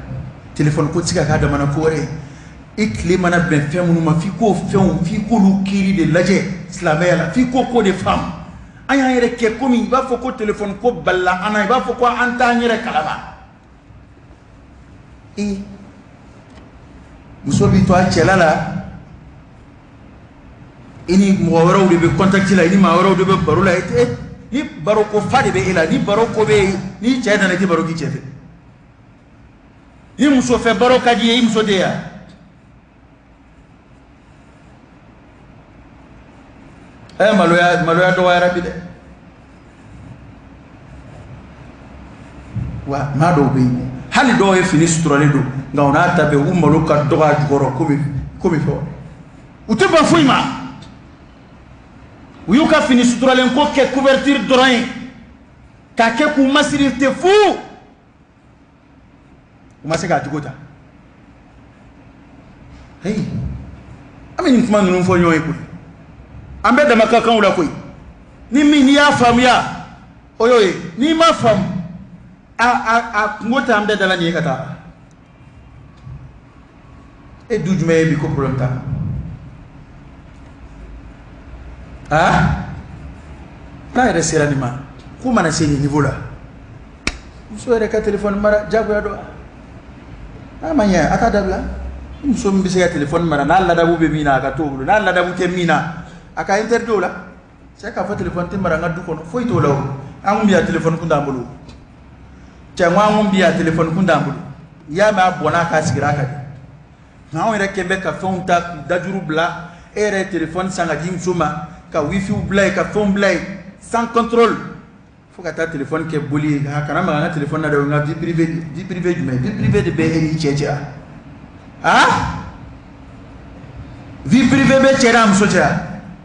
Speaker 1: téléphone ko tɛ se ka k'a damana ko wɛrɛ ye i tile mana bɛn fɛn minnu ma f'i k'o fɛnw f'i k'olu kiiri de lajɛ silamɛya la f'i k'o de faamu an y'an yɛrɛ kɛ komi i b'a fɔ ko téléphone ko balila an na i b'a fɔ ko an t'an yɛrɛ kalama muso b'i to a cɛla la i ni mɔgɔ wɛrɛw de bɛ contact la i ni maa wɛrɛw de bɛ baro la ni baro ko fade be ila ni baro ko be ni cɛ nana di baro ki cɛ fɛ ni muso fɛ baro ka di ye i muso de ya maloya dɔgɔyara bi dɛ wa maa dɔw bɛ yen hali dɔw ye fini suturalen don nka u n'a ta bɛɛ u malo ka dɔgɔ a jukɔrɔ komi fɛ u tɛ ban foyi ma u y'u ka fini suturalen ko kɛ couverture dɔrɔn ye k'a kɛ k'u masiri tɛ fu u ma se k'a jogo ta hey an bɛ nin kuma ninnu fɔ ɲɔgɔn ye koyi an bɛ dama ka kanw la koyi ni min n'i y'a faamuya o y'o ye n'i ma faamu a kungo ta an bɛɛ dala nin ye ka taa e du jumɛn ye bi ko problème ta n'a yɛrɛ sera nin ma ko mana se nin niveau la muso yɛrɛ ka téléphone mara jagoya don n'a ma ɲɛ a t'a dabila muso min bɛ se ka téléphone mara n'a ladabu bɛ min na a ka t'o bolo n'a ladabu tɛ min na a ka interdit o la cɛ k'a fɔ téléphone tɛ mara an ka du kɔnɔ foyi t'o la o an kun bɛ yan téléphone kun t'an bolo cɛ n ko an kun bɛ yan téléphone kun t'an bolo i y'a mɛn a bɔnna k'a sigira a kan nka anw yɛrɛ kɛn bɛ ka fɛnw ta k'u dajuru bila e yɛrɛ ye téléphone san ka di muso ma ka wifi bila yen ka fɛnw bila yen sans contrôle fo ka taa téléphone kɛ boli ye kana maga n ka téléphone na dɛ o nka vie privée jumɛn vie privée de bɛ e n'i cɛ cɛ vie privée bɛ cɛ n'a muso cɛ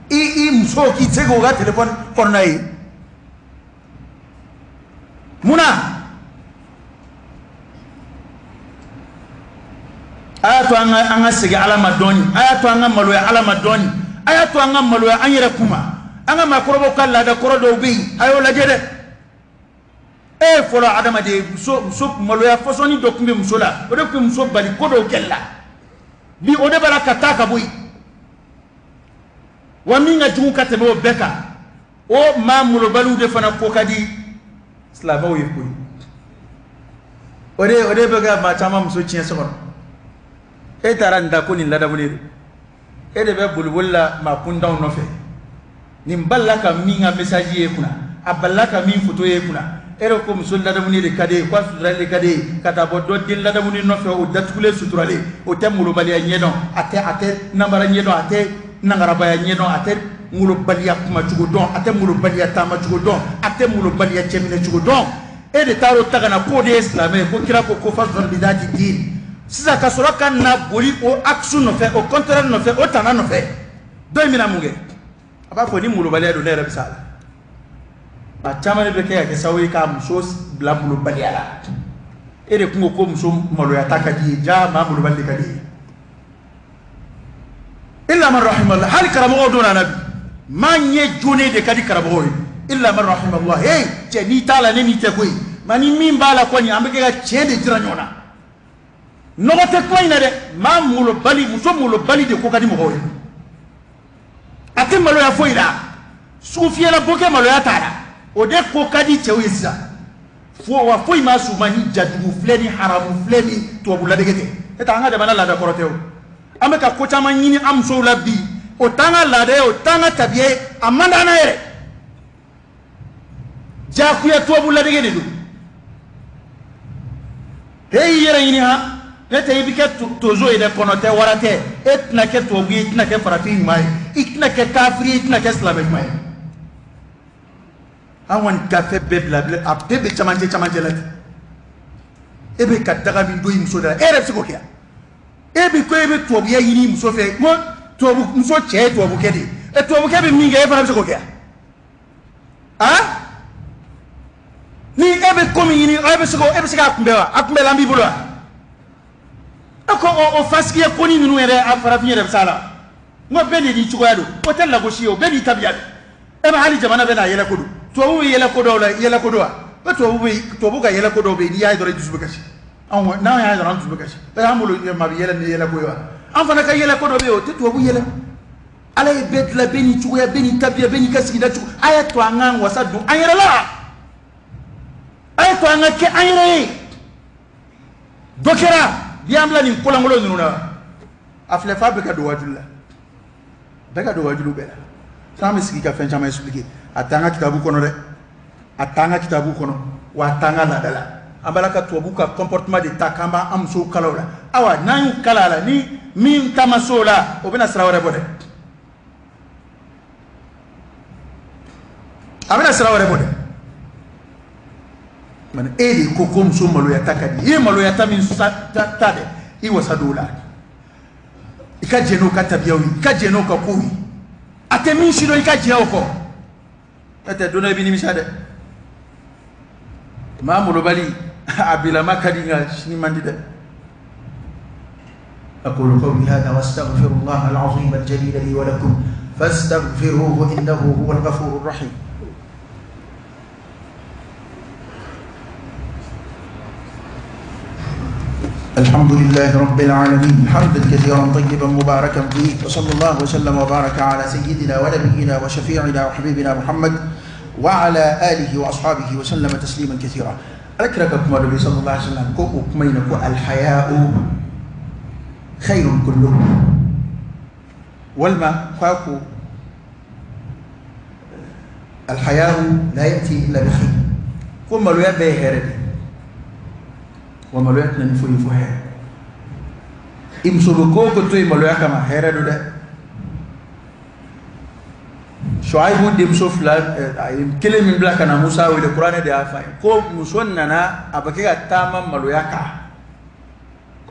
Speaker 1: i muso k'i tɛ se k'o ka téléphone kɔnɔna ye munna a y'a to an ka segin ala ma dɔɔni a y'a to an ka maloya ala ma dɔɔni a y'a to an ka maloya an yɛrɛ kuma an ka maakɔrɔbaw ka laada kɔrɔ dɔw bɛ yen a y'o lajɛ dɛ e ye fɔlɔ adamaden muso maloya fɔsɔnni dɔ tun bɛ muso la o de tun bɛ muso bali ko dɔw kɛli la bi o de b'a la ka taa ka bɔ yen wa min ka jugu ka tɛmɛ o bɛɛ kan o maa molobaliw de fana ko ka di silamɛw ye koyi o de bɛ ka maa caman muso tiɲɛ so kɔnɔ e taara nin da ko nin ladamulen don e de bɛ boliboli la maa kuntanw nɔfɛ nin balila ka min ka message ye kunna a balila ka min photo ye kunna e de ko muso ladamulen de ka di ye ko a suturalen de ka di ye ka taa bɔ dɔ den ladamulen nɔfɛ o datugulen suturalen o tɛ molobaliya ɲɛdɔn a tɛ namara ɲɛdɔn a tɛ nangarabaya ɲɛdɔn a tɛ molobaliya kumacogo dɔn a tɛ molobaliya taamacogo dɔn a tɛ molobaliya cɛminɛcogo dɔn e de taara o ta ka na k'o de ye silamɛ ye ko kira ko fasɔn bidati diin sisan ka sɔrɔ ka na boli o axe nɔfɛ o contraire nɔfɛ o tana nɔfɛ dɔ in bɛna mun kɛ a b'a fɔ ni molobaliya don ne yɛrɛ bɛ s'a la a caman de bɛ kɛ ka kɛ sababu ye k'a muso bila molobaliya la e de kun ko muso maloyata ka di ye jaa maa molobali de ka di ye illa man rahimallah hali karamɔgɔw don na bi maa ɲɛ jonen de ka di karamɔgɔw ye illa man rahimallah hey cɛ n'i t'a la ne n'i tɛ koyi nka ni min b'a la kɔni an bɛ kɛ ka tiɲɛ de jira ɲɔgɔn na nɔgɔ tɛ kuma in na dɛ maa molobali muso molobali de ko ka di mɔgɔw ye a tɛ maloya foyi la sugufiyɛla bɔkɛ maloya t'a la o de ko ka di cɛw ye sisan wa foyi ma suma ni jajugu filɛ ni haramu filɛ ni tubabu ladege tɛ e tɛ an ka jamana laada kɔrɔ tɛ o an bɛ ka ko caman ɲini an musow la bi o t'an ka laada ye o t'an ka tabiya ye a man d'an na yɛrɛ jaakuya tubabu ladege de don e y'i yɛrɛ ɲini han ne tɛ i bɛ kɛ tozo ye dɛ kɔnɔ tɛ wara tɛ e tɛna kɛ tubabu ye i tɛna kɛ farafin ɲuman ye i tɛna kɛ kafiri ye i tɛna kɛ silamɛ ɲuman ye an kɔni ka fɛn bɛɛ bila bilen a bɛɛ bɛ camancɛ la ten e bɛ ka daga min don i muso da la e yɛrɛ bɛ se k'o kɛ e bɛ ko e bɛ tubabuya ɲini muso fɛ ko tubabu muso cɛ ye tubabukɛ de ye tubabukɛ bɛ min kɛ e fana bɛ se k'o kɛ ni e bɛ ko min ɲini e bɛ se k'a kunbɛ wa a kunbɛlan b'i bolo wa e ko o fasigiya ko ni ninnu yɛrɛ a farafin yɛrɛ bɛ s'a la n ko bɛɛ de n'i cogoya don o tɛ lagosi ye o bɛɛ n'i tabiya don e bɛ hali jamana bɛ n'a yɛlɛ ko don tubabu bɛ yɛlɛ ko dɔw la yɛlɛ ko don wa tubabu ka yɛlɛ ko dɔw bɛ yen n'i y'a ye dɔrɔn i dusu bɛ kasi n'anw y'a ye dɔrɔn an dusu bɛ kasi parce que an bolo maa bɛ yɛlɛ ni yɛlɛ ko ye wa an fana ka yɛlɛ ko dɔ bɛ yen o tɛ tubabu yɛlɛ ala ye bɛɛ dilan bɛɛ n'i cogoya bɛɛ n'i tabiya bɛɛ n'i ka sigida cogo a ye to an k'an wasa don an yɛrɛ la a ye to an ka kɛ an yɛrɛ ye dɔ kɛra bi an bila nin kolankolon ninnu na a filɛ f'a bɛɛ ka don wajulu la bɛɛ ka don wajulu bɛɛ la sisan an bɛ sigi ka fɛn caman expliquer a t'an ka kitabu kɔnɔ dɛ atanga kitabu kono wa tanga la dala abalaka tubuka comportement de takamba amso kalola awa nan kalala ni min tamasola obina srawara bode abina srawara bode man edi ko kom so malo yatakadi e malo yatamin tade i wasadula ikajeno katabiyawi ikajeno ka kuwi ate min shiro ikajeo ko ate dona bini misade mamulo bali abila makadinga shini mandide أقول قولي هذا واستغفر الله العظيم الجليل لي ولكم فاستغفروه إنه هو الغفور الرحيم الحمد لله رب العالمين حمدا كثيرا طيبا مباركا فيه وصلى الله وسلم وبارك على سيدنا ونبينا وشفيعنا وحبيبنا محمد وعلى آله وأصحابه وسلم تسليما كثيرا أكرمكم النبي صلى الله عليه وسلم كمينك الحياء خير كله والما فاكو الحياء لا يأتي إلا بخير كما لو يبقى هيردي وما لو يأتنا نفوي فهير إمسلوكو كتوي ما لو يكما هيردو ده شعيب دي مسوف لا كلمة من بلاك أنا موسى والقرآن ده أفاي كو مسوننا أبكي تامم ما لو يكا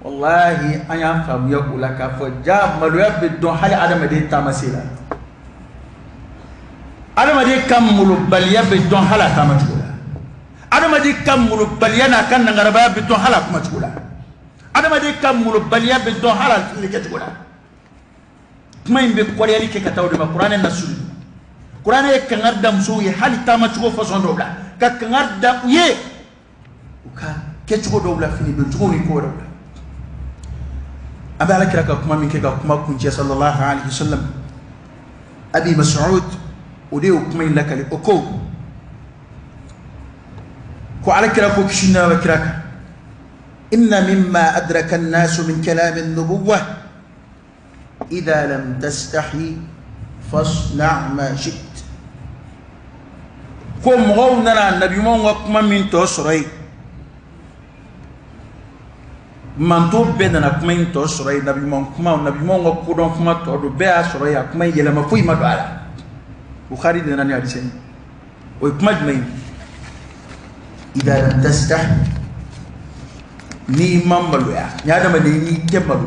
Speaker 1: والله أنا أفهم يقول لك فجاب ملوك بدون حال عدم دي تامسيلا عدم دي كم ملوباليا بدون حال تامسيلا عدم دي كم ملوباليا نكان نغربا بدون حال تامسيلا عدم دي كم ملوباليا بدون حال تامسيلا كما ينبي قولي لك كتاو دي القرآن النسول القرآن يكنغر دمسوي حال تامسيلا فصون دولا كنغر دم يه وكا كتشو دولا فيني بلتغوني كو دولا أبا لك كما من كيكا كما كنت صلى الله عليه وسلم أبي مسعود وديو كما لك لأكو كو على كراك كشنا وكراك إن مما أدرك الناس من كلام النبوة إذا لم تستحي فاصنع ما شئت كو مغونا النبي موكما من توسري manto bedana kuma in to soro nabi mon ko don kuma to do be a soro ya kuma yele ma fuy ma do ala bukhari de nani hadisi o kuma dmay ida lam tastah ni mambalu ya nyaada ma ni kembalu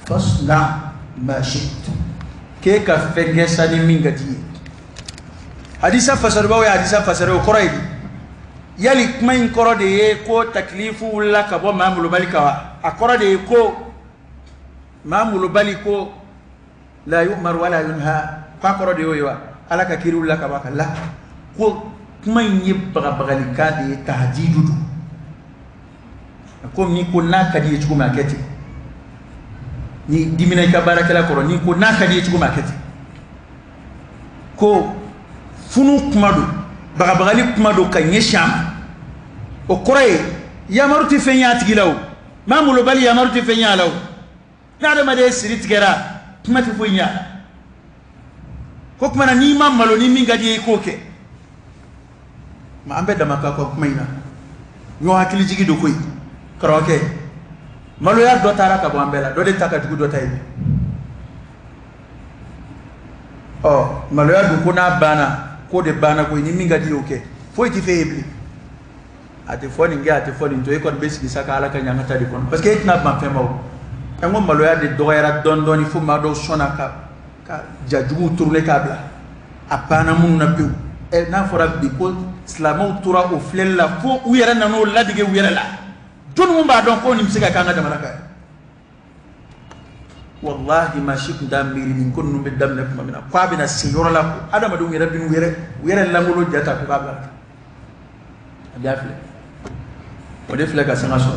Speaker 1: fasna ma shit ke ka fenge sani mingati hadisa fasarba ya hadisa fasarba quraidi yali kuma in koro de ye ko taklifu la ka bo mamulu balika wa akoro de ko mamulu baliko la yu'mar wala yunha ka koro de yo ala ka kiru la ka ba kala ko kuma in yi bagalika de tahdidudu ko ni ko na ka di ci kuma kete ni dimina ka barakala koro ni ko na ka di ci kuma kete ko funu kuma do bagabagali kuma do kan yesham o koray yamaruti fenya tigilaw mamulo bali yamaruti fenya law nada ma de sirit gera kuma ti funya ko kuma na ni mamalo ni minga di koke ma ambe da maka ko kuma ina yo hakili jigi do koy kroke malo ya do tara ka bo ambela do de taka jugu do tay oh malo ya do kuna bana ko de bana ko ni minga di oke foi ti febli ate foni ngi ate foni to e kon besi saka ala ka nyanga tadi kon parce que itna ma femo e ngom malo ya de doyara don doni fu ma do sona ka jajugu tourner kabla apana mun na pew e na fora bi ko islamo tura o flella fo uyera nano ladige uyera la don mun ba don ko ni msika kanga da malaka wallahi ma shik damiri min kun numbe damna kuma mina kwa bina siyora la ko adama do uyera bin uyera langolo jata ko kabla biafle o defle ka sanga so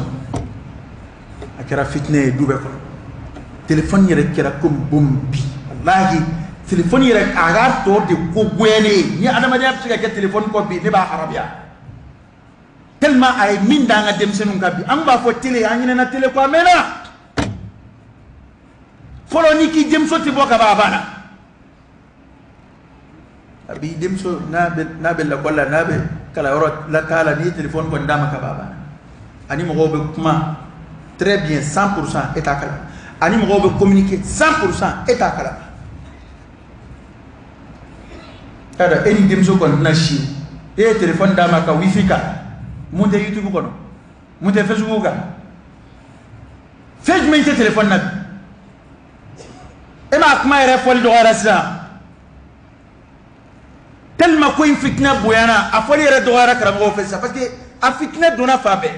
Speaker 1: akira fitne dube ko telephone yere kira ko bombi wallahi telephone yere aga to de ko gwene ni adama de apsika ke telephone ko bi ne ba arabia tellement ay min da nga dem senu ngabi am ba fo télé anyi na télé ko amena folo ni ki dem soti boka ba bana abi demso nabe la kolla nabe kala yoro la kala ni téléphone ko ndama ka baba ani mo be kuma très bien 100% eta kala ani mo be communiquer 100% eta kala kada eni demso ko na shi téléphone ndama ka wifi ka monte YouTube ko no monte Facebook ka Facebook me téléphone na ema kuma ere fol do rasa tellement ko in fitna boyana a foli ere do ara karamo fe ça parce que a fitna dona fabe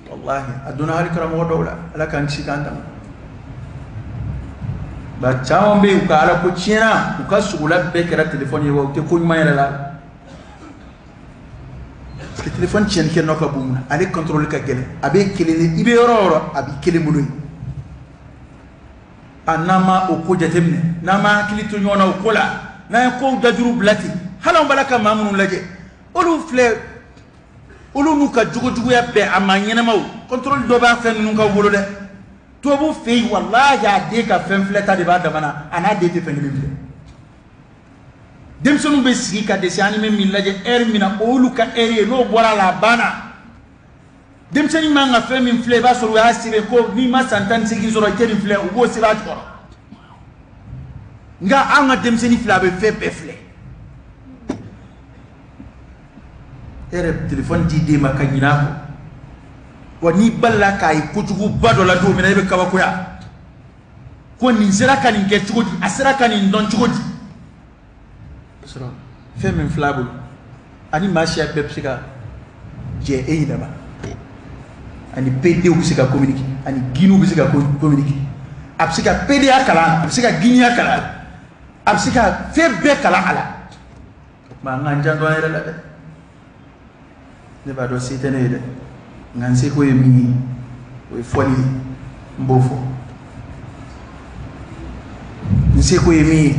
Speaker 1: wallahi aduna hali karamo do la ala kan shikanda ba chaombe ka ala ko china ko sugula be kera telephone yewo te ko nyuma yela la parce que telephone chien ke no ka bumna ale contrôle ka gele abe kelele ibe yoro abi kele mulun anama o ko jatemne nama kilito nyona o kola na ko dajuru blati hala balaka mamunu laje olu fle olu nuka jugo ya be amanyena maw contrôle do ba fen nuka wolo de to bu fe wallahi ya de ka fen fleta de ba da mana ana de te fen limle dem sonu be sigi ka de sani men min laje mina olu ka no bora la bana dem sani manga fen min fle ba so ya sire ko ni ma santan sigi so ro teri fle o go sira ko nga anga dem seni flabe fe befle ere telephone di de makanyina ko wani balla kai kujugu badola do mina be kawa koya ko ni zira kan nge chugodi asira kan ndon chugodi sura fe men flabu ani mashi ak bepsika je eina ba ani pede u bisika communiquer ani ginu bisika communiquer absika pede akala absika gini akala absika febbe kala ala ma nganja do ayra la de ba do sitene de nganse ko yemi o foli mbofo nse ko yemi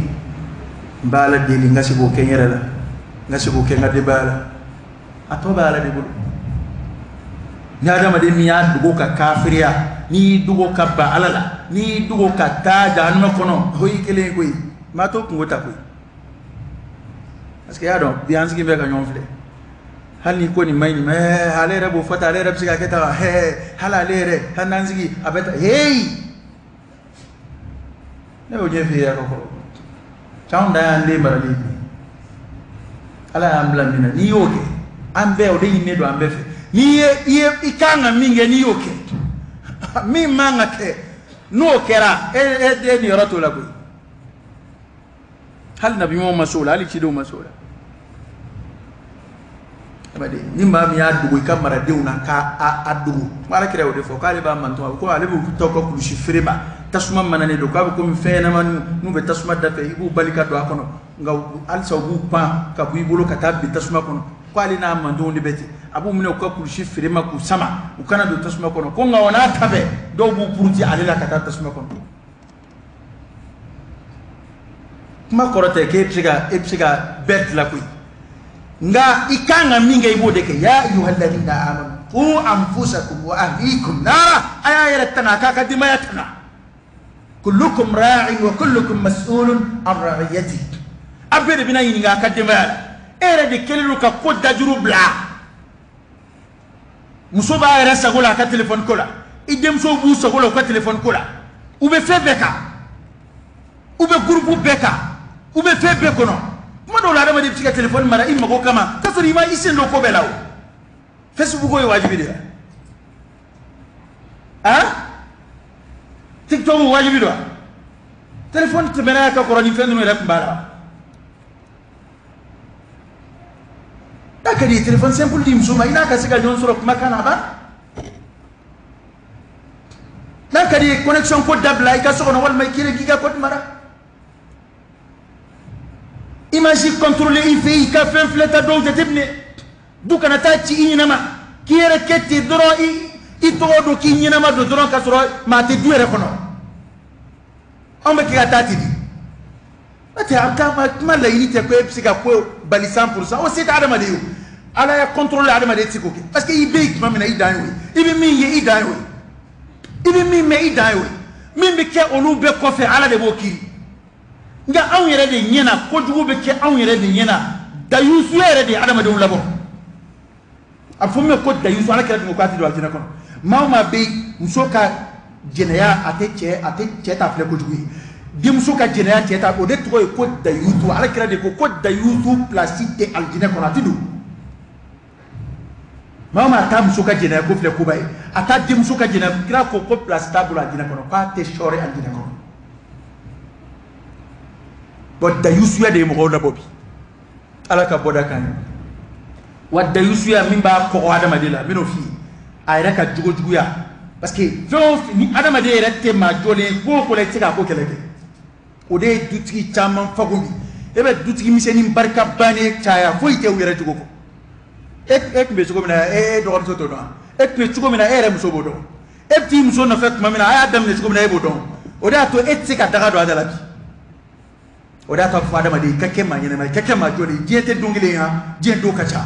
Speaker 1: mbala de li ngasi ko kenyera la ngasi ko kenga de bala ato bala de bulu nyaada ma de mi ya dugo ka kafiriya ni dugo ka ba alala ni dugo ka ta janno kono hoyi kele koy mato kungota koy parce que ya do bianski be ka nyonfle hal ni ko ni mayni me halere bo fata halere psika keta he halalere hananzigi abeta hey ne o jefe ya ko chaunda ande marali ala ambla mina ni yoke ambe o de ne do ambe fe ni ye ikanga minge ni yoke mi manga ke no kera de ni rato la koy hal nabi mo masula ali ci do masula abade ni ma mi adu ko kamara de una ka adu mara kire o de fo kale ba man to ko ale bu to ko ku shi frema tasuma manane do ka ko mi fena man nu be tasuma da fe ibu balika do akono ngaw al saw bu pa ka bu ibolo ka tabbi tasuma kono ko ali na man do ni beti abu mi no ko ku shi frema ku sama u kana do tasuma kono ko ngaw na tabe do bu purti ale la ka tasuma kono ma korote ke epsiga bet la kuy nga ikanga minga ibode ke ya ayyuhalladhina amanu qu anfusakum wa ahlikum nara ayayra tanaka kadima yatana kullukum ra'in wa kullukum mas'ulun an ra'iyati abere bina yinga kadima ere de kelelu ka ko dajuru bla musoba era sagola ka telephone kola idem so bu sagola ka telephone kola ube febeka ube groupe beka ube febe kono mado la dama de psika telephone mara imma ko kama kasori ma isen do ko belaw Facebook ko wajibi de TikTok wajibi do telephone temera ka ko ni fendu no rep mbara dakadi telephone simple dim suma ina ka siga jon soro makana ba dakadi connection ko dabla ka so no wal may kire giga ko mara imagine contrôler il fait il a fait un flète à dos de tibne du kana ta ci inama ki yere ketti doro i to do ki inama do doro ka soro ma te duere kono on be ki atati di ati aka ma la unité ko psika ko bali 100% o c'est adama de yo ala ya contrôler adama de tiko parce que il be ma mina idan we ibi mi ye idan we ibi mi me idan we mi be ke olu be ko fe ala de bokiri
Speaker 2: nga aw yere de nyena ko jugu be ke aw yere de nyena dayusu yere de adama de labo afume ko dayusu ala kala ko ati do aljina kono mawma be musoka jeneya ate che ta fle ko jugu di musoka jeneya che ta o de to ko dayusu ala kala de ko dayusu plastique de aljina kono ati do mama ta musoka jeneya ko fle ko bay ata di musoka jeneya kira ko plastique tabula aljina kono ko ate shore aljina kono wadda yusuya de mo na bobi alaka boda kan wadda yusuya min ba ko adama de la mino fi ay raka jugo ya parce que ni adama de rete ma jole ko le tika ko keleke o de dutigi chaman fagumi e be dutigi miseni barka bane chaya fo ite wira jugo ko ek be jugo mina do ko to do ek be jugo mina ere muso bodo e ti muso na fet mamina ay adam ne jugo mina e bodo o da to etika daga do adala bi oda ta fada ma de kake ma nyene ma kake ma joli jete dungile ha je do kacha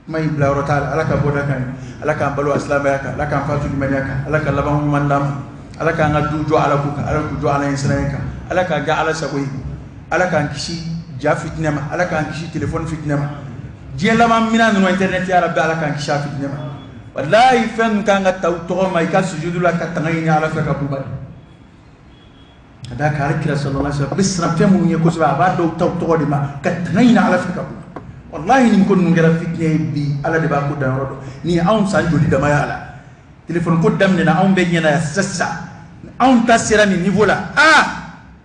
Speaker 2: may bla rotal alaka boda kan alaka balu islam ya ka alaka fatu liman ya ka alaka laban mandam alaka ngadu jo ala ku ka alaka jo ala insana ka alaka ga ala saboy alaka kishi ja fitnama alaka kishi telephone fitnama je la ma mina no internet ya rabbi alaka kishi fitnama wallahi fan kan ga taw to ma ka sujudu la ka tangai ala fa ka buba هذاك عليك رسول الله صلى الله عليه وسلم بس رفيمو يكوز بعد دو تو تقولي ما كتنين على فكرة والله نكون نجرب فيك بي على دبا كودا ورد ني أون سانجو دي دما يالا تليفون كودا مننا أون بيننا سسا أون تاسيراني نيفولا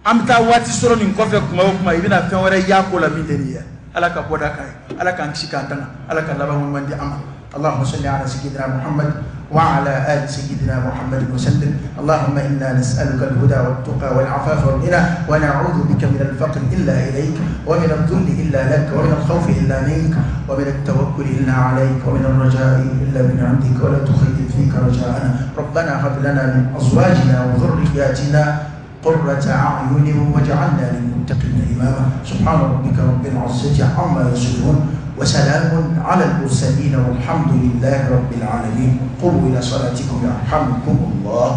Speaker 2: أم تاواتي سورو نكوفي كما يبينا فين ورا ياكولا ميدنيا على كبودا كاي على كانكشي كانتنا على كلابا من دي أما اللهم صل على سيدنا محمد وعلى آل سيدنا محمد وسلم اللهم إنا نسألك الهدى والتقى والعفاف والغنى ونعوذ بك من الفقر إلا إليك ومن الذل إلا لك ومن الخوف إلا منك ومن التوكل إلا عليك ومن الرجاء إلا من عندك ولا تخيب فيك رجاءنا ربنا هب لنا من أزواجنا وذرياتنا قرة أعين واجعلنا للمتقين إماما سبحان ربك رب العزة عما يصفون وسلام على المرسلين والحمد لله رب العالمين قوموا إلى صلاتكم يرحمكم الله.